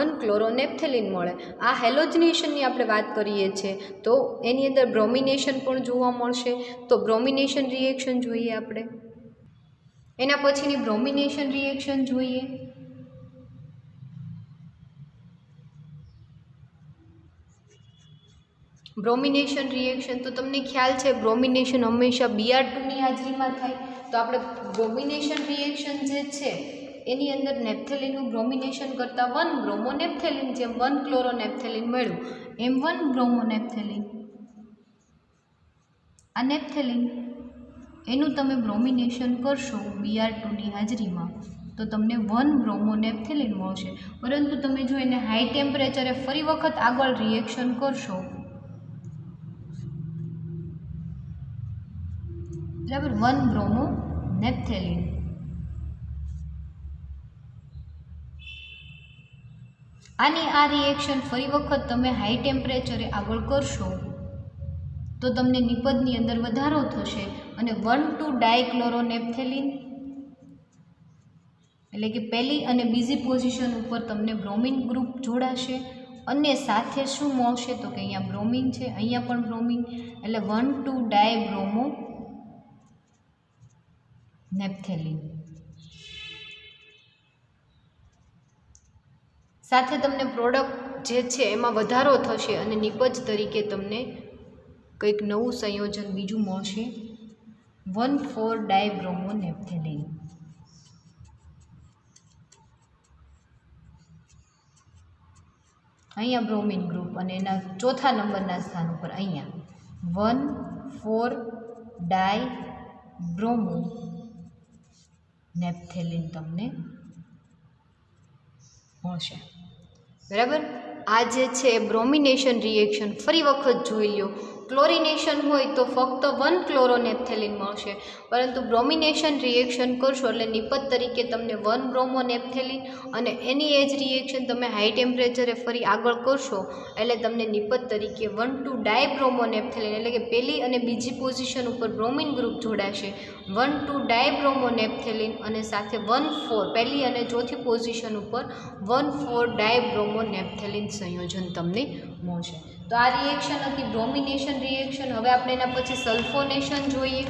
1 ક્લોરોનેપ્થેલિન મળે. આ હેલોજિનેશનની આપણે વાત કરીએ છીએ તો એની અંદર બ્રોમિનેશન પણ જોવા મળશે. તો બ્રોમિનેશન રિએક્શન જોઈએ આપણે. એના પછીની બ્રોમિનેશન રિએક્શન જોઈએ. બ્રોમિનેશન રિએક્શન તો તમને ખ્યાલ છે બ્રોમિનેશન હંમેશા Br2ની હાજરીમાં થાય. તો આપણે બ્રોમિનેશન રિએક્શન જે છે એની અંદર નેપ્થેલિનનું બ્રોમિનેશન કરતાં 1 બ્રોમોનેપ્થેલિન, જેમ 1 ક્લોરોનેપ્થેલિન મળ્યું એમ 1 બ્રોમોનેપ્થેલિન. આ નેપ્થેલિન એનું તમે બ્રોમિનેશન કરશો Br2ની હાજરીમાં તો તમને 1 બ્રોમોનેપ્થેલિન મળશે. પરંતુ તમે જો એને હાઈ ટેમ્પરેચરે ફરી વખત આગળ રિએક્શન કરશો, બરાબર, 1 બ્રોમોનેપ્થેલિન. આની આ રિએક્શન ફરી વખત તમે હાઈ ટેમ્પરેચરે આગળ કરશો તો તમને નિપજની અંદર વધારો થશે અને 1,2 ડાયક્લોરોનેપ્થેલિન, એટલે કે પહેલી અને બીજી પોઝિશન ઉપર તમને બ્રોમિન ગ્રુપ જોડાશે અને સાથે શું મળશે તો કે અહીંયા બ્રોમિન છે, અહીંયા પણ બ્રોમિન, એટલે 1,2 ડાયબ્રોમોનેપ્થેલિન. સાથે તમને પ્રોડક્ટ જે છે એમાં વધારો થશે અને નિપજ તરીકે તમને કંઈક નવું સંયોજન બીજું મળશે 1,4 ડાયબ્રોમોનેપ્થેલિન. અહીંયા બ્રોમિન ગ્રુપ અને એના ચોથા નંબરના સ્થાન ઉપર અહીંયા 1,4 ડાયબ્રોમોનેપ્થેલિન. નેપ્થેલિન તમને મળશે. બરાબર. આ જે છે બ્રોમિનેશન રિએક્શન ફરી વખત જોઈ લો. ક્લોરિનેશન હોય તો ફક્ત 1 ક્લોરોનેપ્થેલિન મળશે, પરંતુ બ્રોમિનેશન રિએક્શન કરશો એટલે નિપજ તરીકે તમને 1 બ્રોમોનેપ્થેલિન, અને એની એ જ રિએક્શન તમે હાઈ ટેમ્પરેચરે ફરી આગળ કરશો એટલે તમને નિપજ તરીકે 1,2 ડાયબ્રોમોનેપ્થેલિન, એટલે કે પહેલી અને બીજી પોઝિશન ઉપર બ્રોમિન ગ્રુપ જોડાશે, 1,2 ડાયબ્રોમોનેપ્થેલિન, અને સાથે 1,4 પહેલી અને ચોથી પોઝિશન ઉપર 1,4 ડાયબ્રોમોનેપ્થેલિન સંયોજન તમને મળશે. તો આ રિએક્શન હતી બ્રોમિનેશન રિએક્શન. હવે આપણે એના પછી સલ્ફોનેશન જોઈએ.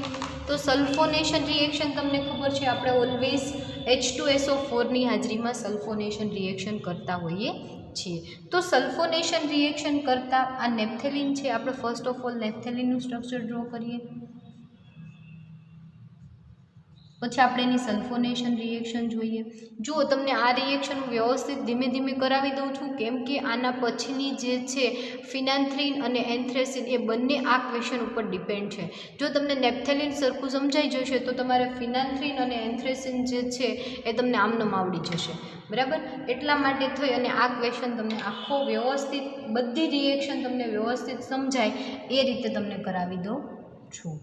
તો સલ્ફોનેશન રિએક્શન તમને ખબર છે આપણે ઓલવેઝ H2SO4 ની હાજરીમાં સલ્ફોનેશન રિએક્શન કરતા હોઈએ છીએ. તો સલ્ફોનેશન રિએક્શન કરતાં આ નેપ્થેલિન છે, આપણે ફર્સ્ટ ઓફ ઓલ નેપ્થેલિનનું સ્ટ્રક્ચર ડ્રો કરીએ, પછી આપણે એની સલ્ફોનેશન રિએક્શન જોઈએ. જુઓ, તમને આ રિએક્શન વ્યવસ્થિત ધીમે ધીમે કરાવી દઉં છું, કેમ કે આના પછીની જે છે ફિનાન્થ્રીન અને એન્થ્રેસિન એ બંને આ ક્વેશ્ચન ઉપર ડિપેન્ડ છે. જો તમને નેપ્થેલિન સરખું સમજાઈ જશે તો તમારે ફિનાન્થ્રીન અને એન્થ્રેસિન જે છે એ તમને આમનામ આવડી જશે. બરાબર. એટલા માટે થઈ અને આ ક્વેશ્ચન તમને આખો વ્યવસ્થિત બધી રિએક્શન તમને વ્યવસ્થિત સમજાય એ રીતે તમને કરાવી દઉં છું.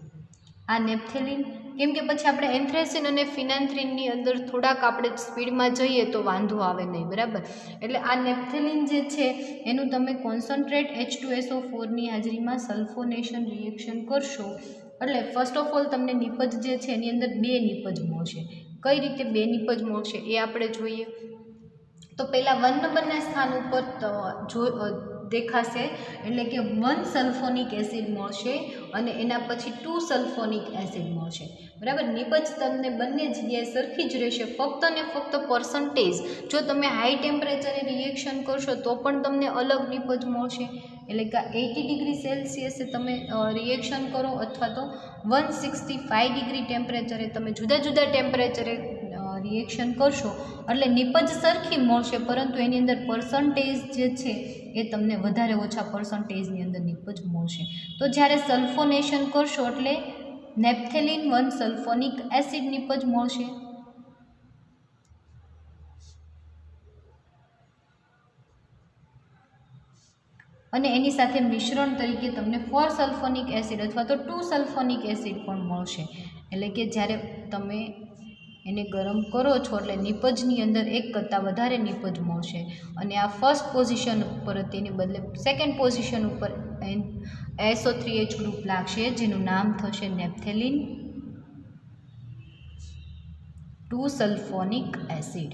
આ નેપ્થેલિન, કેમ કે પછી આપણે એન્થ્રેસિન અને ફિનાન્થ્રીનની અંદર થોડાક આપણે સ્પીડમાં જઈએ તો વાંધો આવે નહીં. બરાબર. એટલે આ નેપ્થેલિન જે છે એનું તમે કોન્સન્ટ્રેટ H2SO4 ની હાજરીમાં સલ્ફોનેશન રિએક્શન કરશો એટલે ફર્સ્ટ ઓફ ઓલ તમને નિપજ જે છે એની અંદર 2 નિપજ મળશે. કઈ રીતે 2 નિપજ મળશે એ આપણે જોઈએ. તો પહેલાં 1 નંબરના સ્થાન ઉપર દેખાશે, એટલે કે 1 સલ્ફોનિક એસિડ મળશે અને એના પછી 2 સલ્ફોનિક એસિડ મળશે. બરાબર. નિપજ તમને બંને જગ્યાએ સરખી જ રહેશે, ફક્ત ને ફક્ત પર્સન્ટેજ. જો તમે હાઈ ટેમ્પરેચરે રિએક્શન કરશો તો પણ તમને અલગ નિપજ મળશે, એટલે કે 80 ડિગ્રી સેલ્સિયસે તમે રિએક્શન કરો અથવા તો 165 ડિગ્રી ટેમ્પરેચરે તમે જુદા જુદા ટેમ્પરેચરે રિએક્શન કરશો એટલે નિપજ સરખી મળશે, પરંતુ એની અંદર પર્સન્ટેજ જે છે એ તમને વધારે ઓછા પર્સન્ટેજની અંદર નિપજ મળશે. તો જ્યારે સલ્ફોનેશન કરશો એટલે નેપ્થેલિન 1 સલ્ફોનિક એસિડ નિપજ મળશે, અને એની સાથે મિશ્રણ તરીકે તમને 4 સલ્ફોનિક એસિડ અથવા તો 2 સલ્ફોનિક એસિડ પણ મળશે. એટલે કે જ્યારે તમે એને ગરમ કરો છો એટલે નિપજની અંદર 1 કરતાં વધારે નિપજ મળશે, અને આ ફર્સ્ટ પોઝિશન ઉપર તેને બદલે સેકન્ડ પોઝિશન ઉપર SO3H ગ્રુપ લાગશે, જેનું નામ થશે naphthalene 2 sulphonic acid.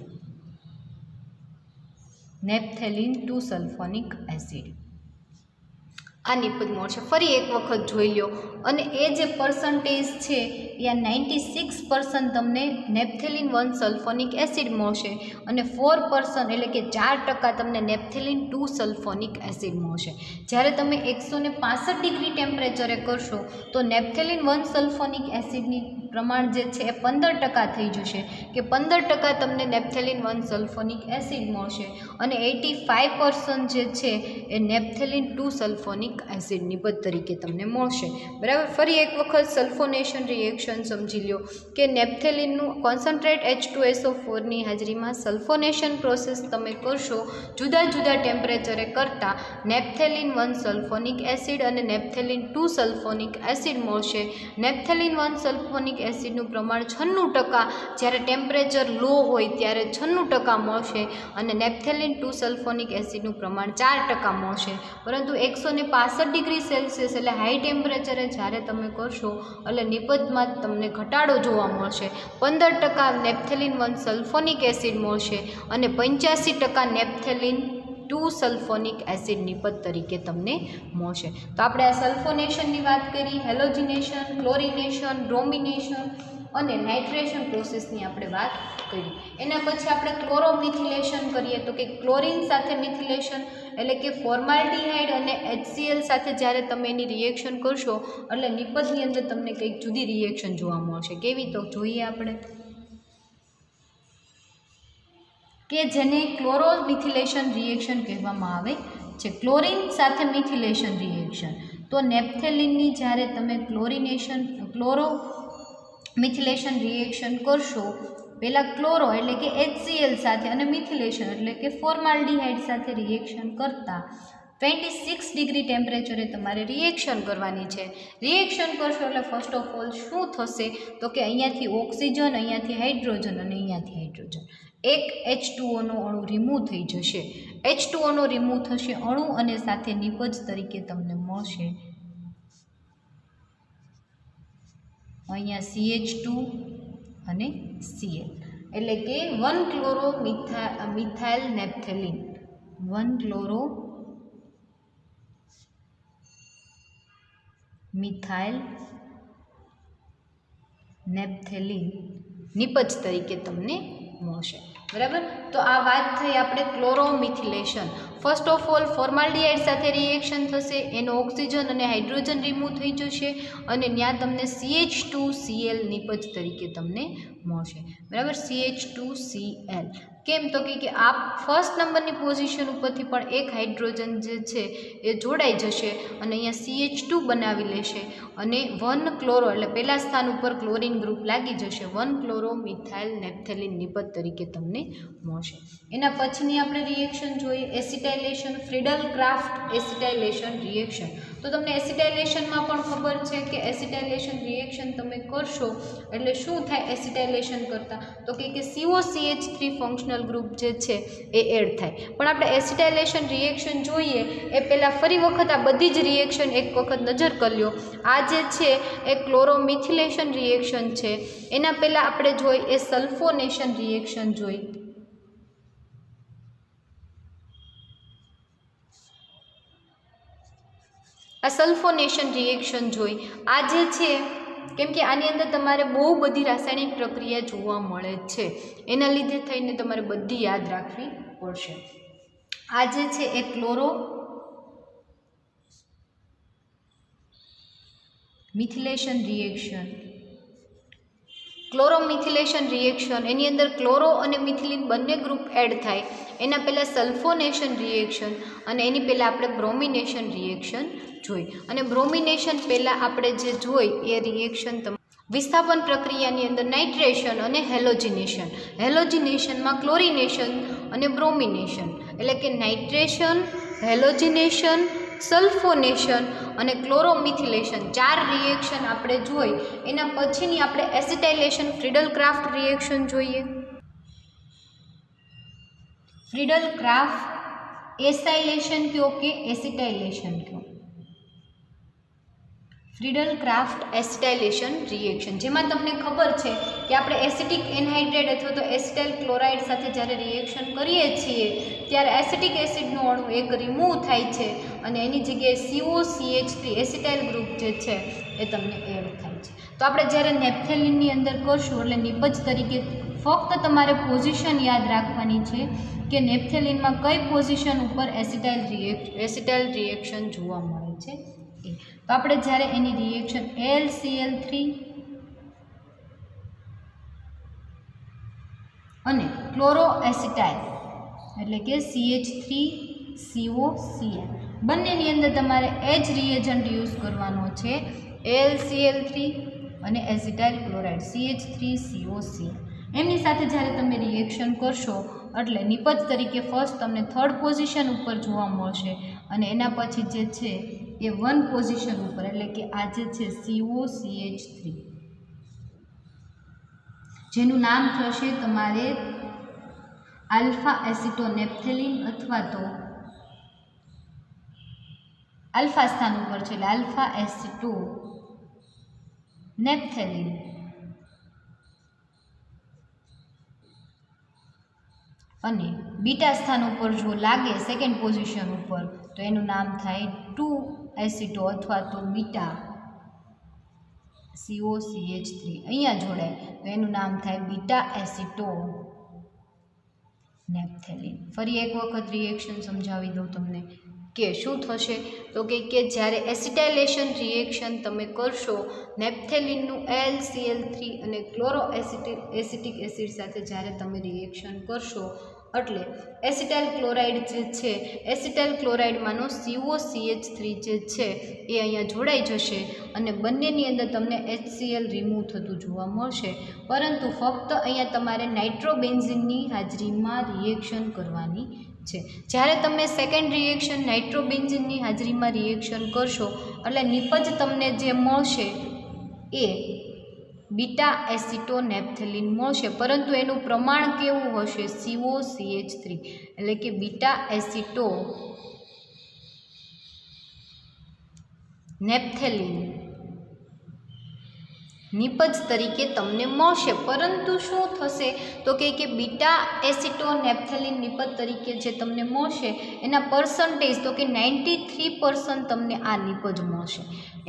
Naphthalene 2 sulphonic acid આ નિપજ મળશે. ફરી એક વખત જોઈ લો, અને એ જે પર્સન્ટેજ છે એ 96% તમને નેપ્થેલિન 1 સલ્ફોનિક એસિડ મળશે, અને 4% એટલે કે 4% તમને નેપ્થેલિન 2 સલ્ફોનિક એસિડ મળશે. જ્યારે તમે 165 ડિગ્રી ટેમ્પરેચરે કરશો તો નેપ્થેલિન 1 સલ્ફોનિક એસિડની પ્રમાણ જે છે એ 15% થઈ જશે, કે 15% તમને નેપ્થેલિન 1 સલ્ફોનિક એસિડ મળશે, અને 85% જે છે એ નેપ્થેલિન 2 સલ્ફોનિક એસિડ નિપજ તરીકે તમને મળશે. બરાબર. ફરી એક વખત સલ્ફોનેશન રિએક્શન સમજી લો કે નેપ્થેલિનનું કોન્સન્ટ્રેટ H2SO4 ની હાજરીમાં સલ્ફોનેશન પ્રોસેસ તમે કરશો જુદા જુદા ટેમ્પરેચરે કરતાં નેપ્થેલિન 1 સલ્ફોનિક એસિડ અને નેપ્થેલિન 2 સલ્ફોનિક એસિડ મળશે. નેપ્થેલિન 1 સલ્ફોનિક એસિડનું પ્રમાણ 96%, જ્યારે ટેમ્પરેચર લો હોય ત્યારે 96% મળશે, અને નેપ્થેલિન 2 સલ્ફોનિક એસિડનું પ્રમાણ 4% મળશે. પરંતુ 165 ડિગ્રી સેલ્સિયસ એટલે હાઈ ટેમ્પરેચરે જ્યારે તમે કરશો એટલે નિપજમાં તમને ઘટાડો જોવા મળશે. 15% નેપ્થેલિન 1 સલ્ફોનિક એસિડ મળશે, અને 85% નેપ્થેલિન 2 સલ્ફોનિક એસિડ નિપજ તરીકે તમને મળશે. તો આપણે આ સલ્ફોનેશનની વાત કરી, હેલોજિનેશન, ક્લોરિનેશન, બ્રોમિનેશન અને નાઇટ્રેશન પ્રોસેસની આપણે વાત કરી. એના પછી આપણે ક્લોરોમિથિલેશન કરીએ, તો કે ક્લોરિન સાથે મિથિલેશન, એટલે કે ફોર્માલ્ડિહાઇડ અને HCl સાથે જ્યારે તમે એની રિએક્શન કરશો એટલે નિપજની અંદર તમને કંઈક જુદી રિએક્શન જોવા મળશે. કેવી? તો જોઈએ આપણે, કે જેને ક્લોરોમિથિલેશન રિએક્શન કહેવામાં આવે છે. ક્લોરિન સાથે મિથિલેશન રિએક્શન. તો નેપ્થેલિનની જ્યારે તમે ક્લોરોમિથિલેશન રિએક્શન કરશો પહેલાં ક્લોરો એટલે કે HCl સાથે અને મિથિલેશન એટલે કે ફોર્માલ્ડિહાઇડ સાથે રિએક્શન કરતાં 26 ડિગ્રી ટેમ્પરેચરે તમારે રિએક્શન કરવાની છે. રિએક્શન કરશો એટલે ફર્સ્ટ ઓફ ઓલ શું થશે તો કે અહીંયાથી ઓક્સિજન, અહીંયાથી હાઇડ્રોજન અને અહીંયાથી હાઇડ્રોજન, એક H2O અણુ રિમૂવ થઈ જશે. H2O રિમૂવ થશે અણુ અને સાથે નિપજ તરીકે તમને મળશે અહીંયા CH2 અને Cl એટલે કે 1 chloro methyl naphthalene, 1 chloro methyl naphthalene નિપજ તરીકે તમને મળશે. બરાબર. તો આ વાત થઈ આપણે chloromethylation. First of all formaldehyde સાથે રિએક્શન થશે, એનો ઓક્સિજન અને હાઇડ્રોજન રિમૂવ થઈ જશે અને ત્યાં તમને CH2Cl નિપજ તરીકે તમને મળશે. બરાબર. CH2Cl કેમ તો કે આ ફર્સ્ટ નંબરની પોઝિશન ઉપરથી પણ એક હાઇડ્રોજન જે છે એ જોડાઈ જશે અને અહીંયા CH2 બનાવી લેશે અને 1 ક્લોરો એટલે પહેલા સ્થાન ઉપર ક્લોરીન ગ્રુપ લાગી જશે, 1 ક્લોરો મિથાઇલ નેપ્થેલિન નિપજ તરીકે તમને મળશે. એના પછીની આપણે રિએક્શન જોઈએ એસિટાઇલેશન, ફ્રીડલ ક્રાફ્ટ એસિટાઇલેશન રિએક્શન. તો તમને એસિટાઇલેશનમાં પણ ખબર છે કે એસિટાઇલેશન રિએક્શન તમે કરશો એટલે શું થાય એસિટાઇલેશન કરતાં તો કે COCH3 ફંક્શનલ ગ્રુપ જે છે એ એડ થાય. પણ આપણે એસિટાઇલેશન રિએક્શન જોઈએ એ પહેલાં ફરી વખત આ બધી જ રિએક્શન એક વખત નજર કરી લો. આ જે છે એ ક્લોરોમિથિલેશન રિએક્શન છે. એના પહેલાં આપણે જોઈ એ સલ્ફોનેશન રિએક્શન જોઈ. આ સલ્ફોનેશન રિએક્શન જોઈ. આ જે છે કેમ કે આની અંદર તમારે બહુ બધી રાસાયણિક પ્રક્રિયા જોવા મળે છે, એના લીધે થઈને તમારે બધી યાદ રાખવી પડશે. આ જે છે એ ક્લોરોમિથિલેશન રિએક્શન, ક્લોરોમિથિલેશન રિએક્શન એની અંદર ક્લોરો અને મિથિલિન બંને ગ્રુપ એડ થાય. એના પહેલાં સલ્ફોનેશન રિએક્શન અને એની પહેલાં આપણે બ્રોમિનેશન રિએક્શન જોઈ. અને બ્રોમિનેશન પહેલાં આપણે જે જોઈ એ રિએક્શન વિસ્થાપન પ્રક્રિયાની અંદર નાઇટ્રેશન અને હેલોજિનેશન, હેલોજિનેશનમાં ક્લોરિનેશન અને બ્રોમિનેશન એટલે કે નાઇટ્રેશન, હેલોજિનેશન, સલ્ફોનેશન અને ક્લોરોમિથિલેશન 4 રિએક્શન આપણે જોઈ. એના પછીની આપણે એસિટાઇલેશન ફ્રીડલ ક્રાફ્ટ રિએક્શન જોઈએ. ફ્રીડલ ક્રાફ્ટ એસાઇલેશન કયો કે એસિટાઇલેશન કયો, ફ્રીડલ ક્રાફ્ટ એસિટાઇલેશન રિએક્શન જેમાં તમને ખબર છે કે આપણે એસિટિક એનહાઇડ્રેટ અથવા તો એસિટાઇલ ક્લોરાઇડ સાથે જ્યારે રિએક્શન કરીએ છીએ ત્યારે એસિટિક એસિડનો અણુ એક રિમૂવ થાય છે અને એની જગ્યાએ COCH3 એસિટાઇલ ગ્રુપ જે છે એ તમને એડ થાય છે. તો આપણે જ્યારે નેપ્થેલિનની અંદર કરશું એટલે નિપજ તરીકે ફક્ત તમારે પોઝિશન યાદ રાખવાની છે કે નેપ્થેલિનમાં કઈ પોઝિશન ઉપર એસિટાઇલ રિએક્શન જોવા મળે છે. તો આપણે જ્યારે એની રિએક્શન AlCl3 અને ક્લોરોએસિટાઇલ એટલે કે CH3COCl બંનેની અંદર તમારે એ જ રિએજન્ટ યુઝ કરવાનો છે, AlCl3 અને એસિટાઇલ ક્લોરાઇડ CH3COCl. એમની સાથે જ્યારે તમે રિએક્શન કરશો એટલે નિપજ તરીકે ફર્સ્ટ તમને થર્ડ પોઝિશન ઉપર જોવા મળશે અને એના પછી જે છે એ 1 પોઝિશન ઉપર એટલે કે આ જે છે COCH3 જેનું નામ થશે તમારે આલ્ફા એસિટોનેપ્થેલિન અથવા તો આલ્ફા સ્થાન ઉપર છે એટલે આલ્ફા એસિટોનેપ્થેલિન અને બીટા સ્થાન ઉપર જો લાગે સેકન્ડ પોઝિશન ઉપર તો એનું નામ થાય 2 એસિટો અથવા તો બીટા COCH3 અહીંયા જોડાય તો એનું નામ થાય બીટા એસિટો નેપ્થેલિન. ફરી એક વખત રિએક્શન સમજાવી દઉં તમને કે શું થશે તો કે જ્યારે એસિટાઇલેશન રિએક્શન તમે કરશો નેપ્થેલિનનું AlCl3 અને ક્લોરોએસિટિક એસિડ સાથે જ્યારે તમે રિએક્શન કરશો એટલે એસિટાઇલ ક્લોરાઇડ જે છે, એસિટાઇલ ક્લોરાઇડમાંનો COCH3 જે છે એ અહીંયા જોડાઈ જશે અને બંનેની અંદર તમને HCl રિમૂવ થતું જોવા મળશે, પરંતુ ફક્ત અહીંયા તમારે નાઇટ્રોબેન્ઝીનની હાજરીમાં રિએક્શન કરવાની છે. જ્યારે તમે સેકન્ડ રિએક્શન નાઇટ્રોબેન્ઝીનની હાજરીમાં રિએક્શન કરશો એટલે નિપજ તમને જે મળશે એ બીટા એસિટોનેપ્થેલિન મળશે, પરંતુ એનું પ્રમાણ કેવું હશે? COCH3 એટલે કે બીટા એસિટોનેપ્થેલિન નિપજ તરીકે તમને મળશે. પરંતુ શું થશે તો કે બીટા એસિટોનેપ્થેલિન નિપજ તરીકે જે તમને મળશે એના પર્સન્ટેજ તો કે 93% તમને આ નિપજ મળશે.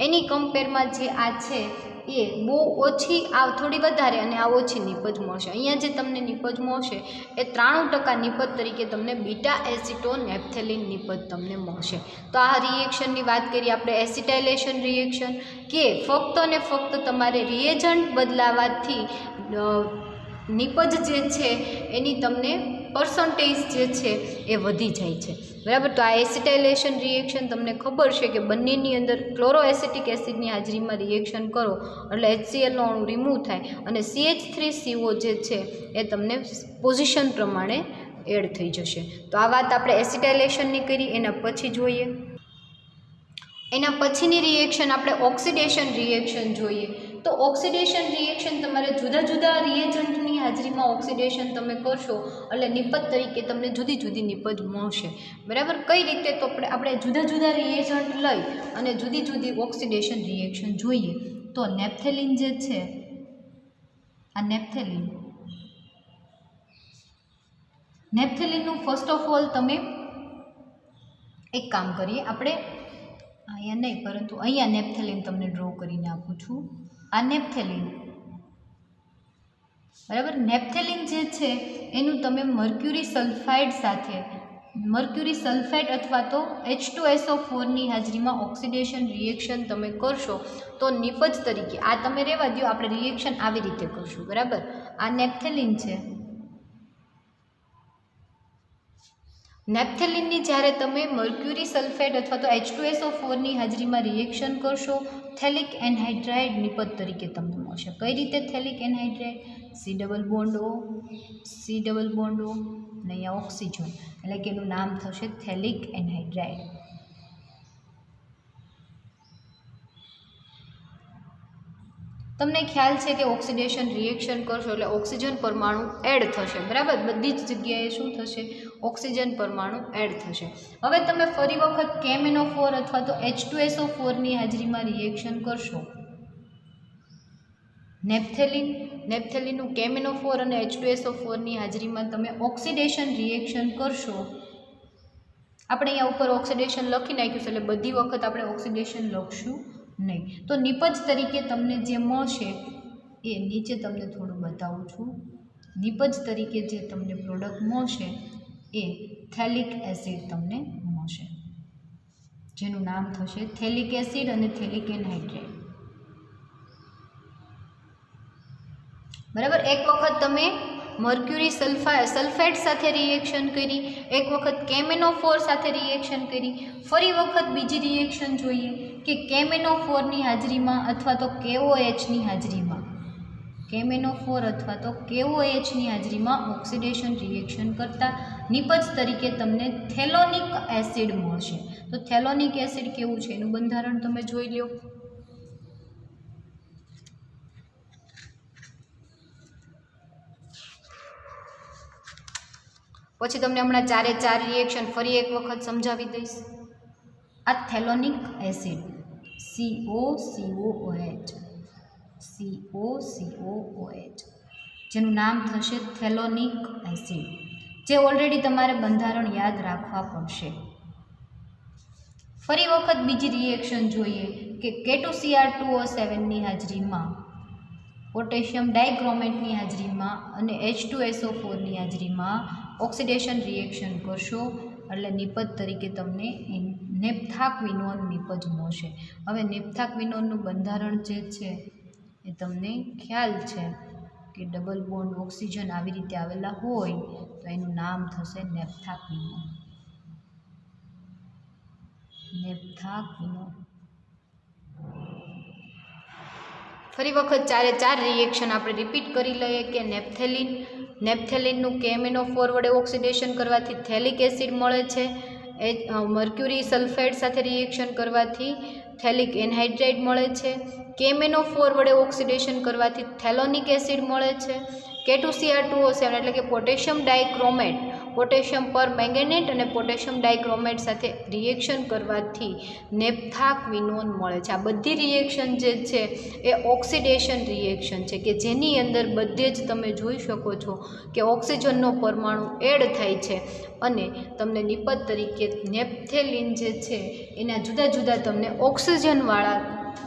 એની કમ્પેરમાં જે આ છે એ બહુ ઓછી, આ થોડી વધારે અને આ ઓછી નિપજ મળશે. અહીંયા જે તમને નિપજ મળશે એ 93% નિપજ તરીકે તમને બીટા એસિટોનેપ્થેલિન નિપજ તમને મળશે. તો આ રિએક્શનની વાત કરીએ આપણે એસિટાઇલેશન રિએક્શન, કે ફક્ત અને ફક્ત તમારે રિએજન્ટ બદલાવાથી નિપજ જે છે એની તમને પર્સન્ટેજ જે છે એ વધી જાય છે, બરાબર. તો આ એસિટાઇલેશન રિએક્શન તમને ખબર છે કે બંનેની અંદર ક્લોરોએસિટિક એસિડની હાજરીમાં રિએક્શન કરો એટલે HClનો અણુ રિમૂવ થાય અને CH3CO જે છે એ તમને પોઝિશન પ્રમાણે એડ થઈ જશે. તો આ વાત આપણે એસિટાઇલેશનની કરી. એના પછી જોઈએ, એના પછીની રિએક્શન આપણે ઓક્સિડેશન રિએક્શન જોઈએ. તો ઓક્સિડેશન રિએક્શન તમારે જુદા જુદા રિએજન્ટની હાજરીમાં ઓક્સિડેશન તમે કરશો એટલે નિપજ તરીકે તમને જુદી જુદી નિપજ મળશે, બરાબર. કઈ રીતે? તો આપણે જુદા જુદા રિએજન્ટ લઈ અને જુદી જુદી ઓક્સિડેશન રિએક્શન જોઈએ. તો નેપ્થેલિન જે છે, આ નેપ્થેલિનનું ફર્સ્ટ ઓફ ઓલ તમે એક કામ કરીએ, આપણે અહીંયા નહીં પરંતુ અહીંયા નેપ્થેલિન તમને ડ્રો કરીને આપું છું. આ નેપ્થેલિન, બરાબર. નેપ્થેલિન જે છે એનું તમે મર્ક્યુરી સલ્ફાઇડ અથવા તો H2SO4ની હાજરીમાં ઓક્સિડેશન રિએક્શન તમે કરશો તો નિપજ તરીકે આ તમે રહેવા દો, આપણે રિએક્શન આવી રીતે કરશું, બરાબર. આ નેપ્થેલિન છે. નેપ્થેલિનની જ્યારે તમે મર્ક્યુરી સલ્ફેટ અથવા તો H2SO4ની હાજરીમાં રિએક્શન કરશો થેલિક એનહાઇડ્રાઇડ નિપજ તરીકે તમને મળશે. કઈ રીતે phthalic anhydride? C double bond O અને અહીંયા ઓક્સિજન, એટલે કે એનું નામ થશે થેલિક એનહાઇડ્રાઇડ. તમને ખ્યાલ છે કે ઓક્સિડેશન રિએક્શન કરશો એટલે ઓક્સિજન પરમાણુ એડ થશે, બરાબર. બધી જ જગ્યાએ શું થશે? ઓક્સિજન પરમાણુ એડ થશે. હવે તમે ફરી વખત KMnO4 અથવા તો H2SO4ની હાજરીમાં રિએક્શન કરશો. નેપ્થેલિનનું KMnO4 અને H2SO4ની હાજરીમાં તમે ઓક્સિડેશન રિએક્શન કરશો. આપણે અહીંયા ઉપર ઓક્સિડેશન લખી નાખ્યું છે એટલે બધી વખત આપણે ઓક્સિડેશન લખશું નહીં. તો નિપજ તરીકે તમને જે મળશે એ નીચે તમને થોડું બતાવું છું. નિપજ તરીકે જે તમને પ્રોડક્ટ મળશે એ થેલિક એસિડ તમને મળશે, જેનું નામ થશે થેલિક એસિડ અને થેલિક એનહાઇડ્રાઇડ, બરાબર. એક વખત તમે મર્ક્યુરી સલ્ફેટ સાથે રિએક્શન કરી, એક વખત KMnO4 સાથે રિએક્શન કરી, ફરી વખત બીજી રિએક્શન જોઈએ કે KMnO4ની હાજરીમાં અથવા તો KOHની હાજરીમાં, KMnO4 અથવા તો KOHની હાજરીમાં ઓક્સિડેશન રિએક્શન કરતાં નિપજ તરીકે તમને થેલોનિક એસિડ મળશે. તો થેલોનિક એસિડ કેવું છે એનું બંધારણ તમે જોઈ લો. પછી તમને હમણાં ચારે ચાર રિએક્શન ફરી એક વખત સમજાવી દઈશ. આ થેલોનિક એસિડ COCOH જેનું નામ થશે થેલોનિક એસિડ, જે ઓલરેડી તમારે બંધારણ યાદ રાખવા પડશે. ફરી વખત બીજી રિએક્શન જોઈએ કે K2Cr2O7ની હાજરીમાં, પોટેશિયમ ડાયક્રોમેટની હાજરીમાં અને H2SO4ની હાજરીમાં ઓક્સિડેશન રિએક્શન કરશો એટલે નિપજ તરીકે તમને નેપ્થાક્વિનોન નિપજ મળશે. હવે નેપ્થાક્વિનોનનું બંધારણ જે છે એ તમને ખ્યાલ છે કે ડબલ બોન્ડ ઓક્સિજન આવી રીતે આવેલા હોય તો એનું નામ થશે નેપ્થાક્વિનોન. નેપ્થાક્વિનોન. ફરી વખત 4 એ 4 રિએક્શન આપણે રિપીટ કરી લઈએ કે નેપ્થેલિનનું KMnO4 વડે ઓક્સિડેશન કરવાથી થેલિક એસિડ મળે છે. મર્ક્યુરી સલ્ફાઇડ સાથે રિએક્શન કરવાથી થેલિક એનહાઇડ્રાઇડ મળે છે. KMnO4 વડે ઓક્સિડેશન કરવાથી થેલોનિક એસિડ મળે છે. K2Cr2O7 એટલે કે પોટેશિયમ ડાયક્રોમેટ, પોટેશિયમ પર મેંગેનેટ અને પોટેશિયમ ડાયક્રોમેટ સાથે રિએક્શન કરવાથી નેપ્થાક્વિનોન મળે છે. આ બધી રિએક્શન જે છે એ ઓક્સિડેશન રિએક્શન છે કે જેની અંદર બધે જ તમે જોઈ શકો છો કે ઓક્સિજનનો પરમાણુ એડ થાય છે અને તમને નિપજ તરીકે નેપ્થેલિન જે છે એના જુદા જુદા તમને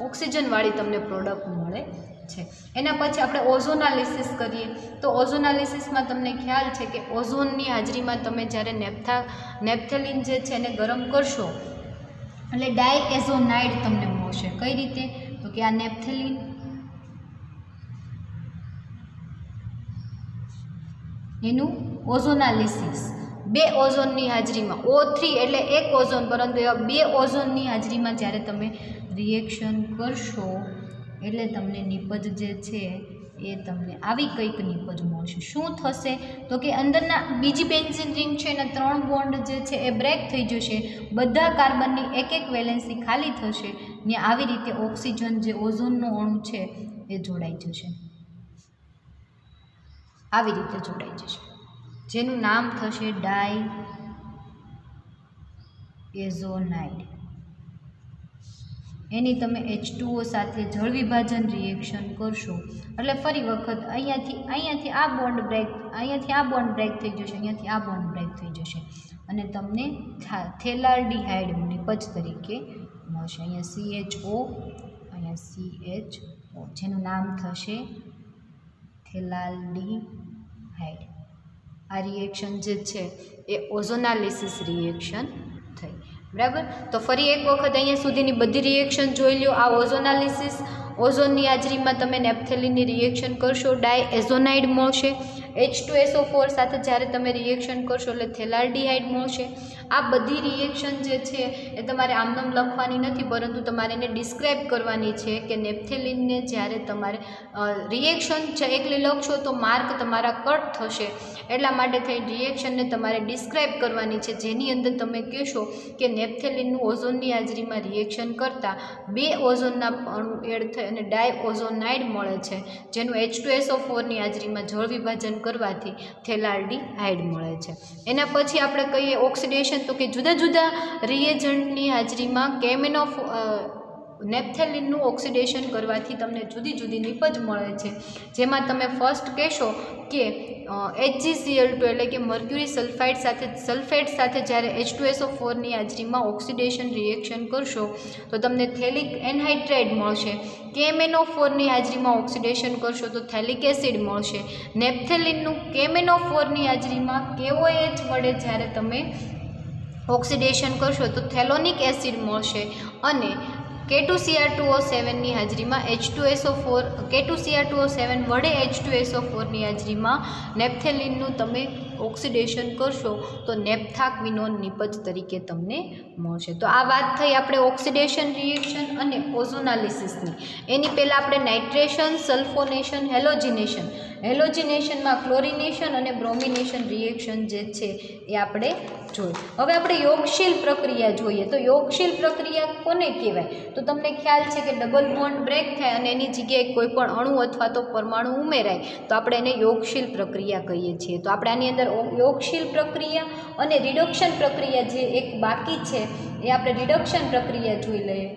ઓક્સિજનવાળી તમને પ્રોડક્ટ મળે છે. એના પછી આપણે ઓઝોનાલિસિસ કરીએ તો ઓઝોનાલિસિસમાં તમને ખ્યાલ છે કે ઓઝોનની હાજરીમાં તમે જ્યારે નેપ્થેલિન જે છે એને ગરમ કરશો એટલે ડાયએઝોનાઇડ તમને મળશે. કઈ રીતે? તો કે આ નેપ્થેલિન એનું ઓઝોનાલિસિસ 2 ઓઝોનની હાજરીમાં O3 એટલે એક ઓઝોન પરંતુ એવા 2 ઓઝોનની હાજરીમાં જ્યારે તમે રિએક્શન કરશો એટલે તમને નિપજ જે છે એ તમને આવી કંઈક નિપજ મળશે. શું થશે? તો કે અંદરના બીજી બેન્ઝીન રિંગ છે એના 3 બોન્ડ જે છે એ બ્રેક થઈ જશે, બધા કાર્બનની એક વેલેન્સી ખાલી થશે ને આવી રીતે ઓક્સિજન જે ઓઝોનનો અણુ છે એ જોડાઈ જશે. આવી રીતે જોડાઈ જશે જેનું નામ થશે ડાયએઝોનાઇડ. એની તમે H2O સાથે જળ વિભાજન રિએક્શન કરશો એટલે ફરી વખત અહીંયાથી આ બોન્ડ બ્રેક, અહીંયાથી આ બોન્ડ બ્રેક થઈ જશે, અહીંયાથી આ બોન્ડ બ્રેક થઈ જશે અને તમને થેલાલ્ડીહાઇડ નિપજ તરીકે મળશે. અહીંયા CHO, અહીંયા CHO જેનું નામ થશે થેલાલ્ડીહાઇડ. આ રિએક્શન જે છે એ ઓઝોનાલિસિસ રિએક્શન થઈ. બરાબર. તો ફરી એક વખત અહીંયા સુધીની બધી રિએક્શન જોઈ લો. આ ઓઝોનાલિસિસ, ઓઝોનની હાજરીમાં તમે નેપ્થેલિનની રિએક્શન કરશો ડાયએઝોનાઇડ મળશે. H2SO4 સાથે જ્યારે તમે રિએક્શન કરશો એટલે થેલાલ્ડીહાઇડ મળશે. આ બધી રિએક્શન જે છે એ તમારે આમનામ લખવાની નથી પરંતુ તમારે એને ડિસ્ક્રાઇબ કરવાની છે કે નેપ્થેલિનને જ્યારે તમારે રિએક્શન છે એકલી લખશો તો માર્ક તમારા કટ થશે. એટલા માટે થઈ રિએક્શનને તમારે ડિસ્ક્રાઇબ કરવાની છે જેની અંદર તમે કહેશો કે નેપ્થેલિનનું ઓઝોનની હાજરીમાં રિએક્શન કરતાં 2 ઓઝોનના અણુ એડ થઈ અને ડાયઓઝોનાઇડ મળે છે જેનું H2SO4ની હાજરીમાં જળ વિભાજન કરવાથી થેલાલ્ડીહાઇડ મળે છે. એના પછી આપણે કહીએ ઓક્સિડેશન તો કે જુદા જુદા રિએજન્ટની હાજરીમાં નેપ્થેલિનનું ઓક્સિડેશન કરવાથી તમને જુદી જુદી નિપજ મળે છે. જેમાં તમે ફર્સ્ટ કહેશો કે HgCl2 એટલે કે મર્ક્યુરી સલ્ફેટ સાથે જ્યારે H2SO4ની હાજરીમાં ઓક્સિડેશન રિએક્શન કરશો તો તમને થેલિક એનહાઇડ્રાઇડ મળશે. KMnO4ની હાજરીમાં ઓક્સિડેશન કરશો તો થેલિક એસિડ મળશે. નેપ્થેલિનનું KMnO4ની હાજરીમાં KOH વડે જ્યારે તમે ઓક્સિડેશન કરશો તો થેલોનિક એસિડ મળશે અને K2Cr2O7ની હાજરીમાં K2Cr2O7 વડે H2SO4ની હાજરીમાં નેપ્થેલિનનું તમે ઓક્સિડેશન કરશો તો નેપ્થાક્વિનોન નિપજ તરીકે તમને મળશે. તો આ વાત થઈ આપણે ઓક્સિડેશન રિએક્શન અને ઓઝોનાલિસિસની. એની પહેલાં આપણે નાઇટ્રેશન, સલ્ફોનેશન, હેલોજિનેશનમાં ક્લોરિનેશન અને બ્રોમિનેશન રિએક્શન જે છે એ આપણે જોઈએ. હવે આપણે યોગશીલ પ્રક્રિયા જોઈએ તો યોગશીલ પ્રક્રિયા કોને કહેવાય? તો તમને ખ્યાલ છે કે ડબલ બોન્ડ બ્રેક થાય અને એની જગ્યાએ કોઈ પણ અણુ અથવા તો પરમાણુ ઉમેરાય તો આપણે એને યોગશીલ પ્રક્રિયા કહીએ છીએ. તો આપણે આની અંદર યોગશીલ પ્રક્રિયા અને રિડક્શન પ્રક્રિયા જે એક બાકી છે એ આપણે રિડક્શન પ્રક્રિયા જોઈ લઈએ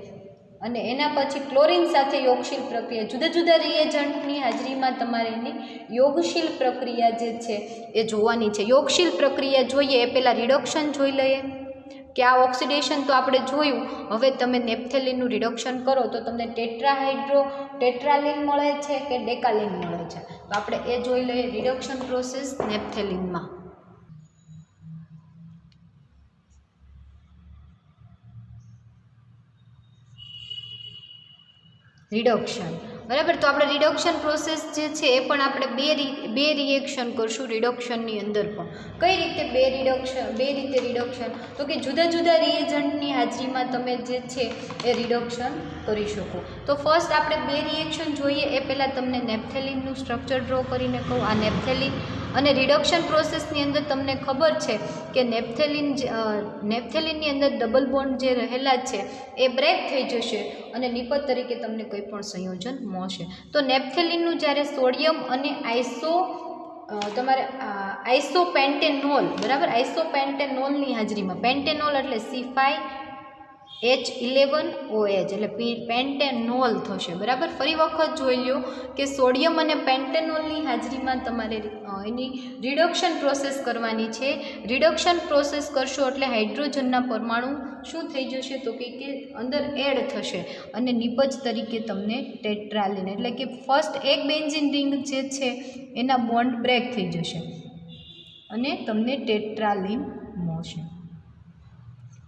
અને એના પછી ક્લોરિન સાથે યોગશીલ પ્રક્રિયા, જુદા જુદા રિએજન્ટની હાજરીમાં તમારે એની યોગશીલ પ્રક્રિયા જે છે એ જોવાની છે. યોગશીલ પ્રક્રિયા જોઈએ એ પહેલાં રિડક્શન જોઈ લઈએ કે આ ઓક્સિડેશન તો આપણે જોયું. હવે તમે નેપ્થેલિનનું રિડક્શન કરો તો તમને ટેટ્રાલિન મળે છે કે ડેકાલિન મળે છે તો આપણે એ જોઈ લઈએ રિડક્શન પ્રોસેસ નેપ્થેલિનમાં. રિડક્શન બરાબર. તો આપણે રિડક્શન પ્રોસેસ જે છે એ પણ આપણે બે રિએક્શન કરશું રિડક્શનની અંદર પણ. કઈ રીતે બે રીતે રિડક્શન? તો કે જુદા જુદા રિએજન્ટની હાજરીમાં તમે જે છે એ રિડક્શન કરી શકો. તો ફર્સ્ટ આપણે બે રિએક્શન જોઈએ એ પહેલાં તમને નેપ્થેલિનનું સ્ટ્રક્ચર ડ્રો કરીને કહું. આ નેપ્થેલિન અને રિડક્શન પ્રોસેસની અંદર તમને ખબર છે કે નેપ્થેલિનની અંદર ડબલ બોન્ડ જે રહેલા છે એ બ્રેક થઈ જશે અને નિપજ તરીકે તમને કંઈ પણ સંયોજન મળશે. તો નેપ્થેલિનનું જ્યારે સોડિયમ અને આઇસોપેન્ટેનોલ, બરાબર, આઇસોપેન્ટેનોલની હાજરીમાં, પેન્ટેનોલ એટલે C5H11OH એટલે પેન્ટેનોલ થશે. બરાબર. ફરી વખત જોઈ લો કે સોડિયમ અને પેન્ટેનોલની હાજરીમાં તમારે એની રિડક્શન પ્રોસેસ કરવાની છે. રિડક્શન પ્રોસેસ કરશો એટલે હાઇડ્રોજનના પરમાણુ શું થઈ જશે? તો કે અંદર એડ થશે અને નિપજ તરીકે તમને ટેટ્રાલિન એટલે કે ફર્સ્ટ એક બેન્ઝીન રિંગ જે છે એના બોન્ડ બ્રેક થઈ જશે અને તમને ટેટ્રાલિન મળશે.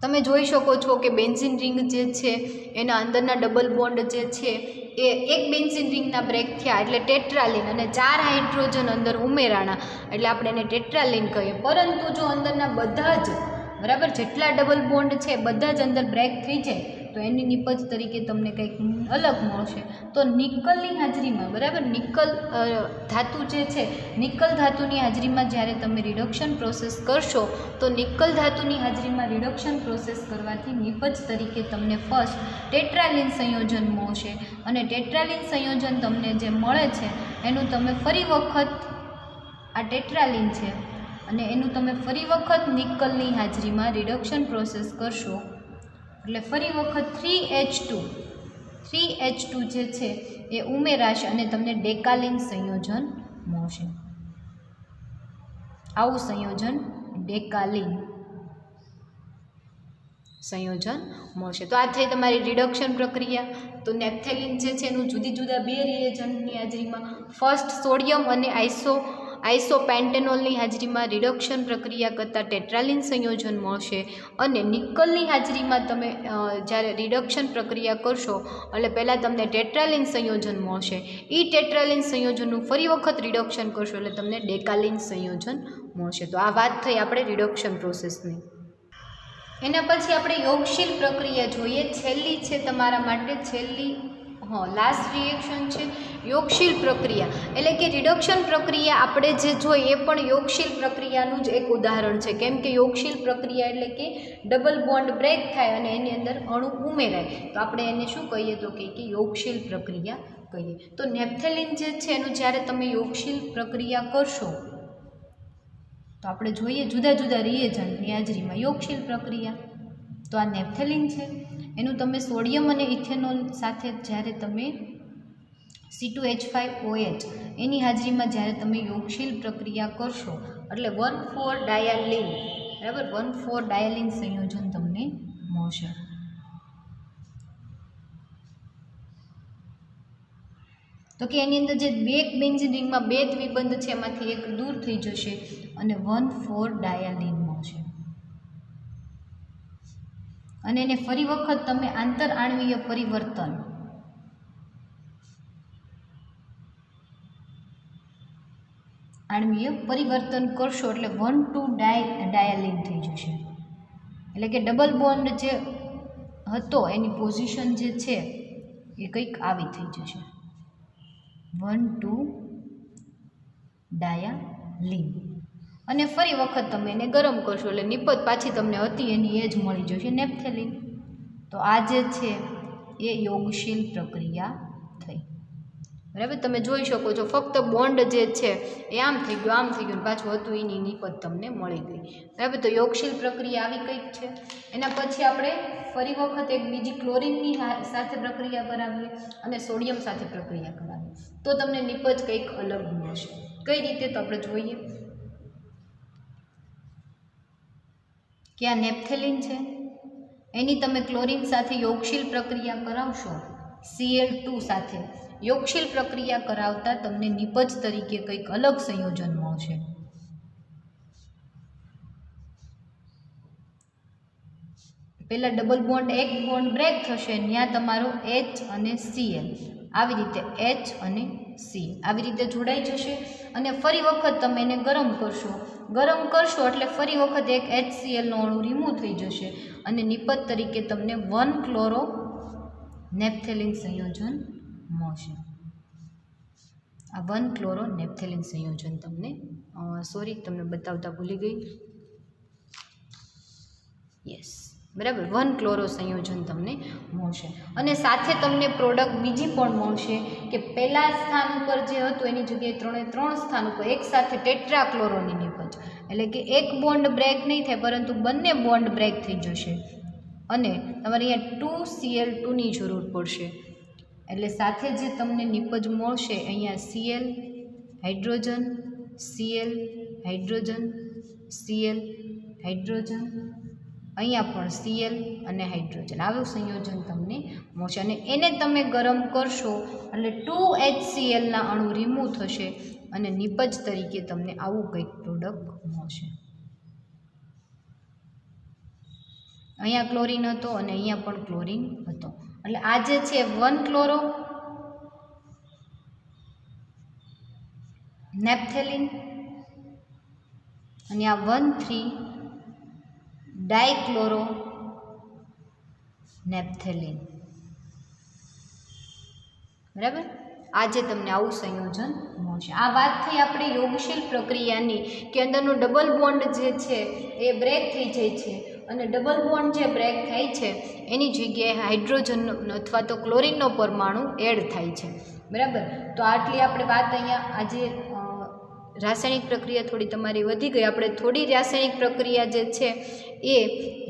તમે જોઈ શકો છો કે બેન્ઝીન રિંગ જે છે એના અંદરના ડબલ બોન્ડ જે છે એ એક બેન્ઝીન રિંગના બ્રેક થયા એટલે ટેટ્રાલિન અને 4 હાઇડ્રોજન અંદર ઉમેરાણા એટલે આપણે એને ટેટ્રાલિન કહીએ. પરંતુ જો અંદરના બધા જ, બરાબર, જેટલા ડબલ બોન્ડ છે બધા જ અંદર બ્રેક થઈ જાય તો એની નિપજ તરીકે તમને કંઈક અલગ મળશે. તો નિકલની હાજરીમાં, બરાબર, નિકલ ધાતુ જે છે, નિકલ ધાતુની હાજરીમાં જ્યારે તમે રિડક્શન પ્રોસેસ કરશો તો નિકલ ધાતુની હાજરીમાં રિડક્શન પ્રોસેસ કરવાથી નિપજ તરીકે તમને ફર્સ્ટ ટેટ્રાલિન સંયોજન મળશે અને ટેટ્રાલિન સંયોજન તમને જે મળે છે એનું તમે ફરી વખત, આ ટેટ્રાલિન છે અને એનું તમે ફરી વખત નિકલની હાજરીમાં રિડક્શન પ્રોસેસ કરશો એટલે ફરી વખત 3H2 જે છે એ ઉમેરાશે અને તમને ડેકાલિન સંયોજન મળશે. આવું સંયોજન ડેકાલિન સંયોજન મળશે. તો આ થઈ તમારી રિડક્શન પ્રક્રિયા. તો નેપ્થેલિન જે છે એનું જુદા બે રિએજન્ટની હાજરીમાં ફર્સ્ટ સોડિયમ અને આઇસોપેન્ટેનોલની હાજરીમાં રિડક્શન પ્રક્રિયા કરતાં ટેટ્રાલિન સંયોજન મળશે અને નિકલની હાજરીમાં તમે જ્યારે રિડક્શન પ્રક્રિયા કરશો એટલે પહેલાં તમને ટેટ્રાલિન સંયોજન મળશે. એ ટેટ્રાલિન સંયોજનનું ફરી વખત રિડક્શન કરશો એટલે તમને ડેકાલિન સંયોજન મળશે. તો આ વાત થઈ આપણે રિડક્શન પ્રોસેસની. એના પછી આપણે યોગશીલ પ્રક્રિયા જોઈએ. છેલ્લી છે તમારા માટે, છેલ્લી લાસ્ટ રિએક્શન છે યોગશીલ પ્રક્રિયા. એટલે કે રિડક્શન પ્રક્રિયા આપણે જે જોઈએ એ પણ યોગશીલ પ્રક્રિયાનું જ એક ઉદાહરણ છે. કેમ કે યોગશીલ પ્રક્રિયા એટલે કે ડબલ બોન્ડ બ્રેક થાય અને એની અંદર અણુ ઉમેરાય તો આપણે એને શું કહીએ? તો કે યોગશીલ પ્રક્રિયા કહીએ. તો નેપ્થેલિન જે છે એનું જ્યારે તમે યોગશીલ પ્રક્રિયા કરશો તો આપણે જોઈએ જુદા જુદા રિએજન્ટની હાજરીમાં યોગશીલ પ્રક્રિયા. તો આ નેપ્થેલિન છે એનું તમે સોડિયમ અને ઇથેનોલ સાથે જ્યારે તમે C2H5OH એની હાજરીમાં જ્યારે તમે યોગશીલ પ્રક્રિયા કરશો એટલે 1,4-ડાયાલિન, બરાબર, 1,4-ડાયાલિન સંયોજન તમને મળશે. તો કે એની અંદર જે બે બેન્ઝીન રિંગમાં બે દ્વિબંધ છે એમાંથી એક દૂર થઈ જશે અને 1,4-ડાયાલિન મળશે. અને એને ફરી વખત તમે આંતર આણ્વીય પરિવર્તન કરશો એટલે 1,2-ડાયાલિન થઈ જશે. એટલે કે ડબલ બોન્ડ જે હતો એની પોઝિશન જે છે એ કંઈક આવી થઈ જશે, 1,2-ડાયાલિન. અને ફરી વખત તમે એને ગરમ કરશો એટલે નિપજ પાછી તમને હતી એની એ જ મળી જશે, નેપ્થેલિન. તો આ જે છે એ યોગશીલ પ્રક્રિયા થઈ. બરાબર, તમે જોઈ શકો છો ફક્ત બોન્ડ જે છે એ આમ થઈ ગયું પાછું હતું એની નિપજ તમને મળી ગઈ. બરાબર, તો યોગશીલ પ્રક્રિયા આવી કંઈક છે. એના પછી આપણે ફરી વખત એક બીજી ક્લોરિનની સાથે પ્રક્રિયા કરાવીએ અને સોડિયમ સાથે પ્રક્રિયા કરાવીએ તો તમને નિપજ કંઈક અલગ મળશે. કઈ રીતે? તો આપણે જોઈએ કે આ નેપ્થેલિન છે એની તમે ક્લોરિન સાથે યોગશીલ પ્રક્રિયા કરાવશો, Cl2 સાથે યોગશીલ પ્રક્રિયા કરાવતા તમને નિપજ તરીકે કંઈક અલગ સંયોજન મળશે. પહેલાં ડબલ બોન્ડ એક બોન્ડ બ્રેક થશે, ત્યાં તમારો H અને Cl આવી રીતે H અને C આવી રીતે જોડાઈ જશે અને ફરી વખત તમે એને ગરમ કરશો. ગરમ કરશો એટલે ફરી વખત એક HCl નો અણુ રિમૂવ થઈ જશે અને નિપજ તરીકે તમને 1-ક્લોરો-નેપ્થેલિન સંયોજન મળશે. આ 1-ક્લોરો-નેપ્થેલિન સંયોજન તમને તમને બતાવતા ભૂલી ગઈ. યસ, બરાબર, 1-ક્લોરો સંયોજન તમને મળશે અને સાથે તમને પ્રોડક્ટ બીજી પણ મળશે કે પહેલા સ્થાન ઉપર જે હતું એની જગ્યાએ 3 સ્થાન ઉપર એક સાથે ટેટ્રાક્લોરોની નિપજ, એટલે કે એક બોન્ડ બ્રેક નહીં થાય પરંતુ બંને બોન્ડ બ્રેક થઈ જશે અને તમારે અહીંયા 2Cl2ની જરૂર પડશે. એટલે સાથે જે તમને નિપજ મળશે અહીંયા Cl hydrogen, Cl hydrogen, Cl hydrogen, અહીંયા પણ Cl અને હાઇડ્રોજન, આવું સંયોજન તમને મળશે અને એને તમે ગરમ કરશો એટલે 2HClના અણુ રિમૂવ થશે અને નિપજ તરીકે તમને આવું કંઈક પ્રોડક્ટ મળશે. અહીંયા ક્લોરીન હતો અને અહીંયા પણ ક્લોરીન હતો. એટલે આ જે છે 1-ક્લોરો-નેપ્થેલિન અને આ 1,3-ડાયક્લોરો-નેપ્થેલિન, બરાબર. આજે તમને આવું સંયોજન મળશે. આ વાત થઈ આપણે યોગશીલ પ્રક્રિયાની કે અંદરનો ડબલ બોન્ડ જે છે એ બ્રેક થઈ જાય છે અને ડબલ બોન્ડ જે બ્રેક થાય છે એની જગ્યાએ હાઇડ્રોજનનો અથવા તો ક્લોરીનનો પરમાણુ એડ થાય છે, બરાબર. તો આટલી આપણે વાત અહીંયા આજે રાસાયણિક પ્રક્રિયા થોડી તમારી વધી ગઈ. આપણે થોડી રાસાયણિક પ્રક્રિયા જે છે એ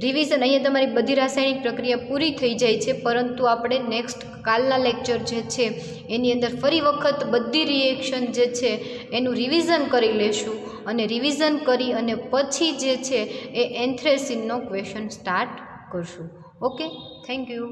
રિવિઝન, અહીંયા તમારી બધી રાસાયણિક પ્રક્રિયા પૂરી થઈ જાય છે પરંતુ આપણે નેક્સ્ટ કાલના લેક્ચર જે છે એની અંદર ફરી વખત બધી રિએક્શન જે છે એનું રિવિઝન કરી લેશું અને રિવિઝન કરી અને પછી જે છે એ એન્થ્રેસિનનો ક્વેશ્ચન સ્ટાર્ટ કરશું. Okay, thank you.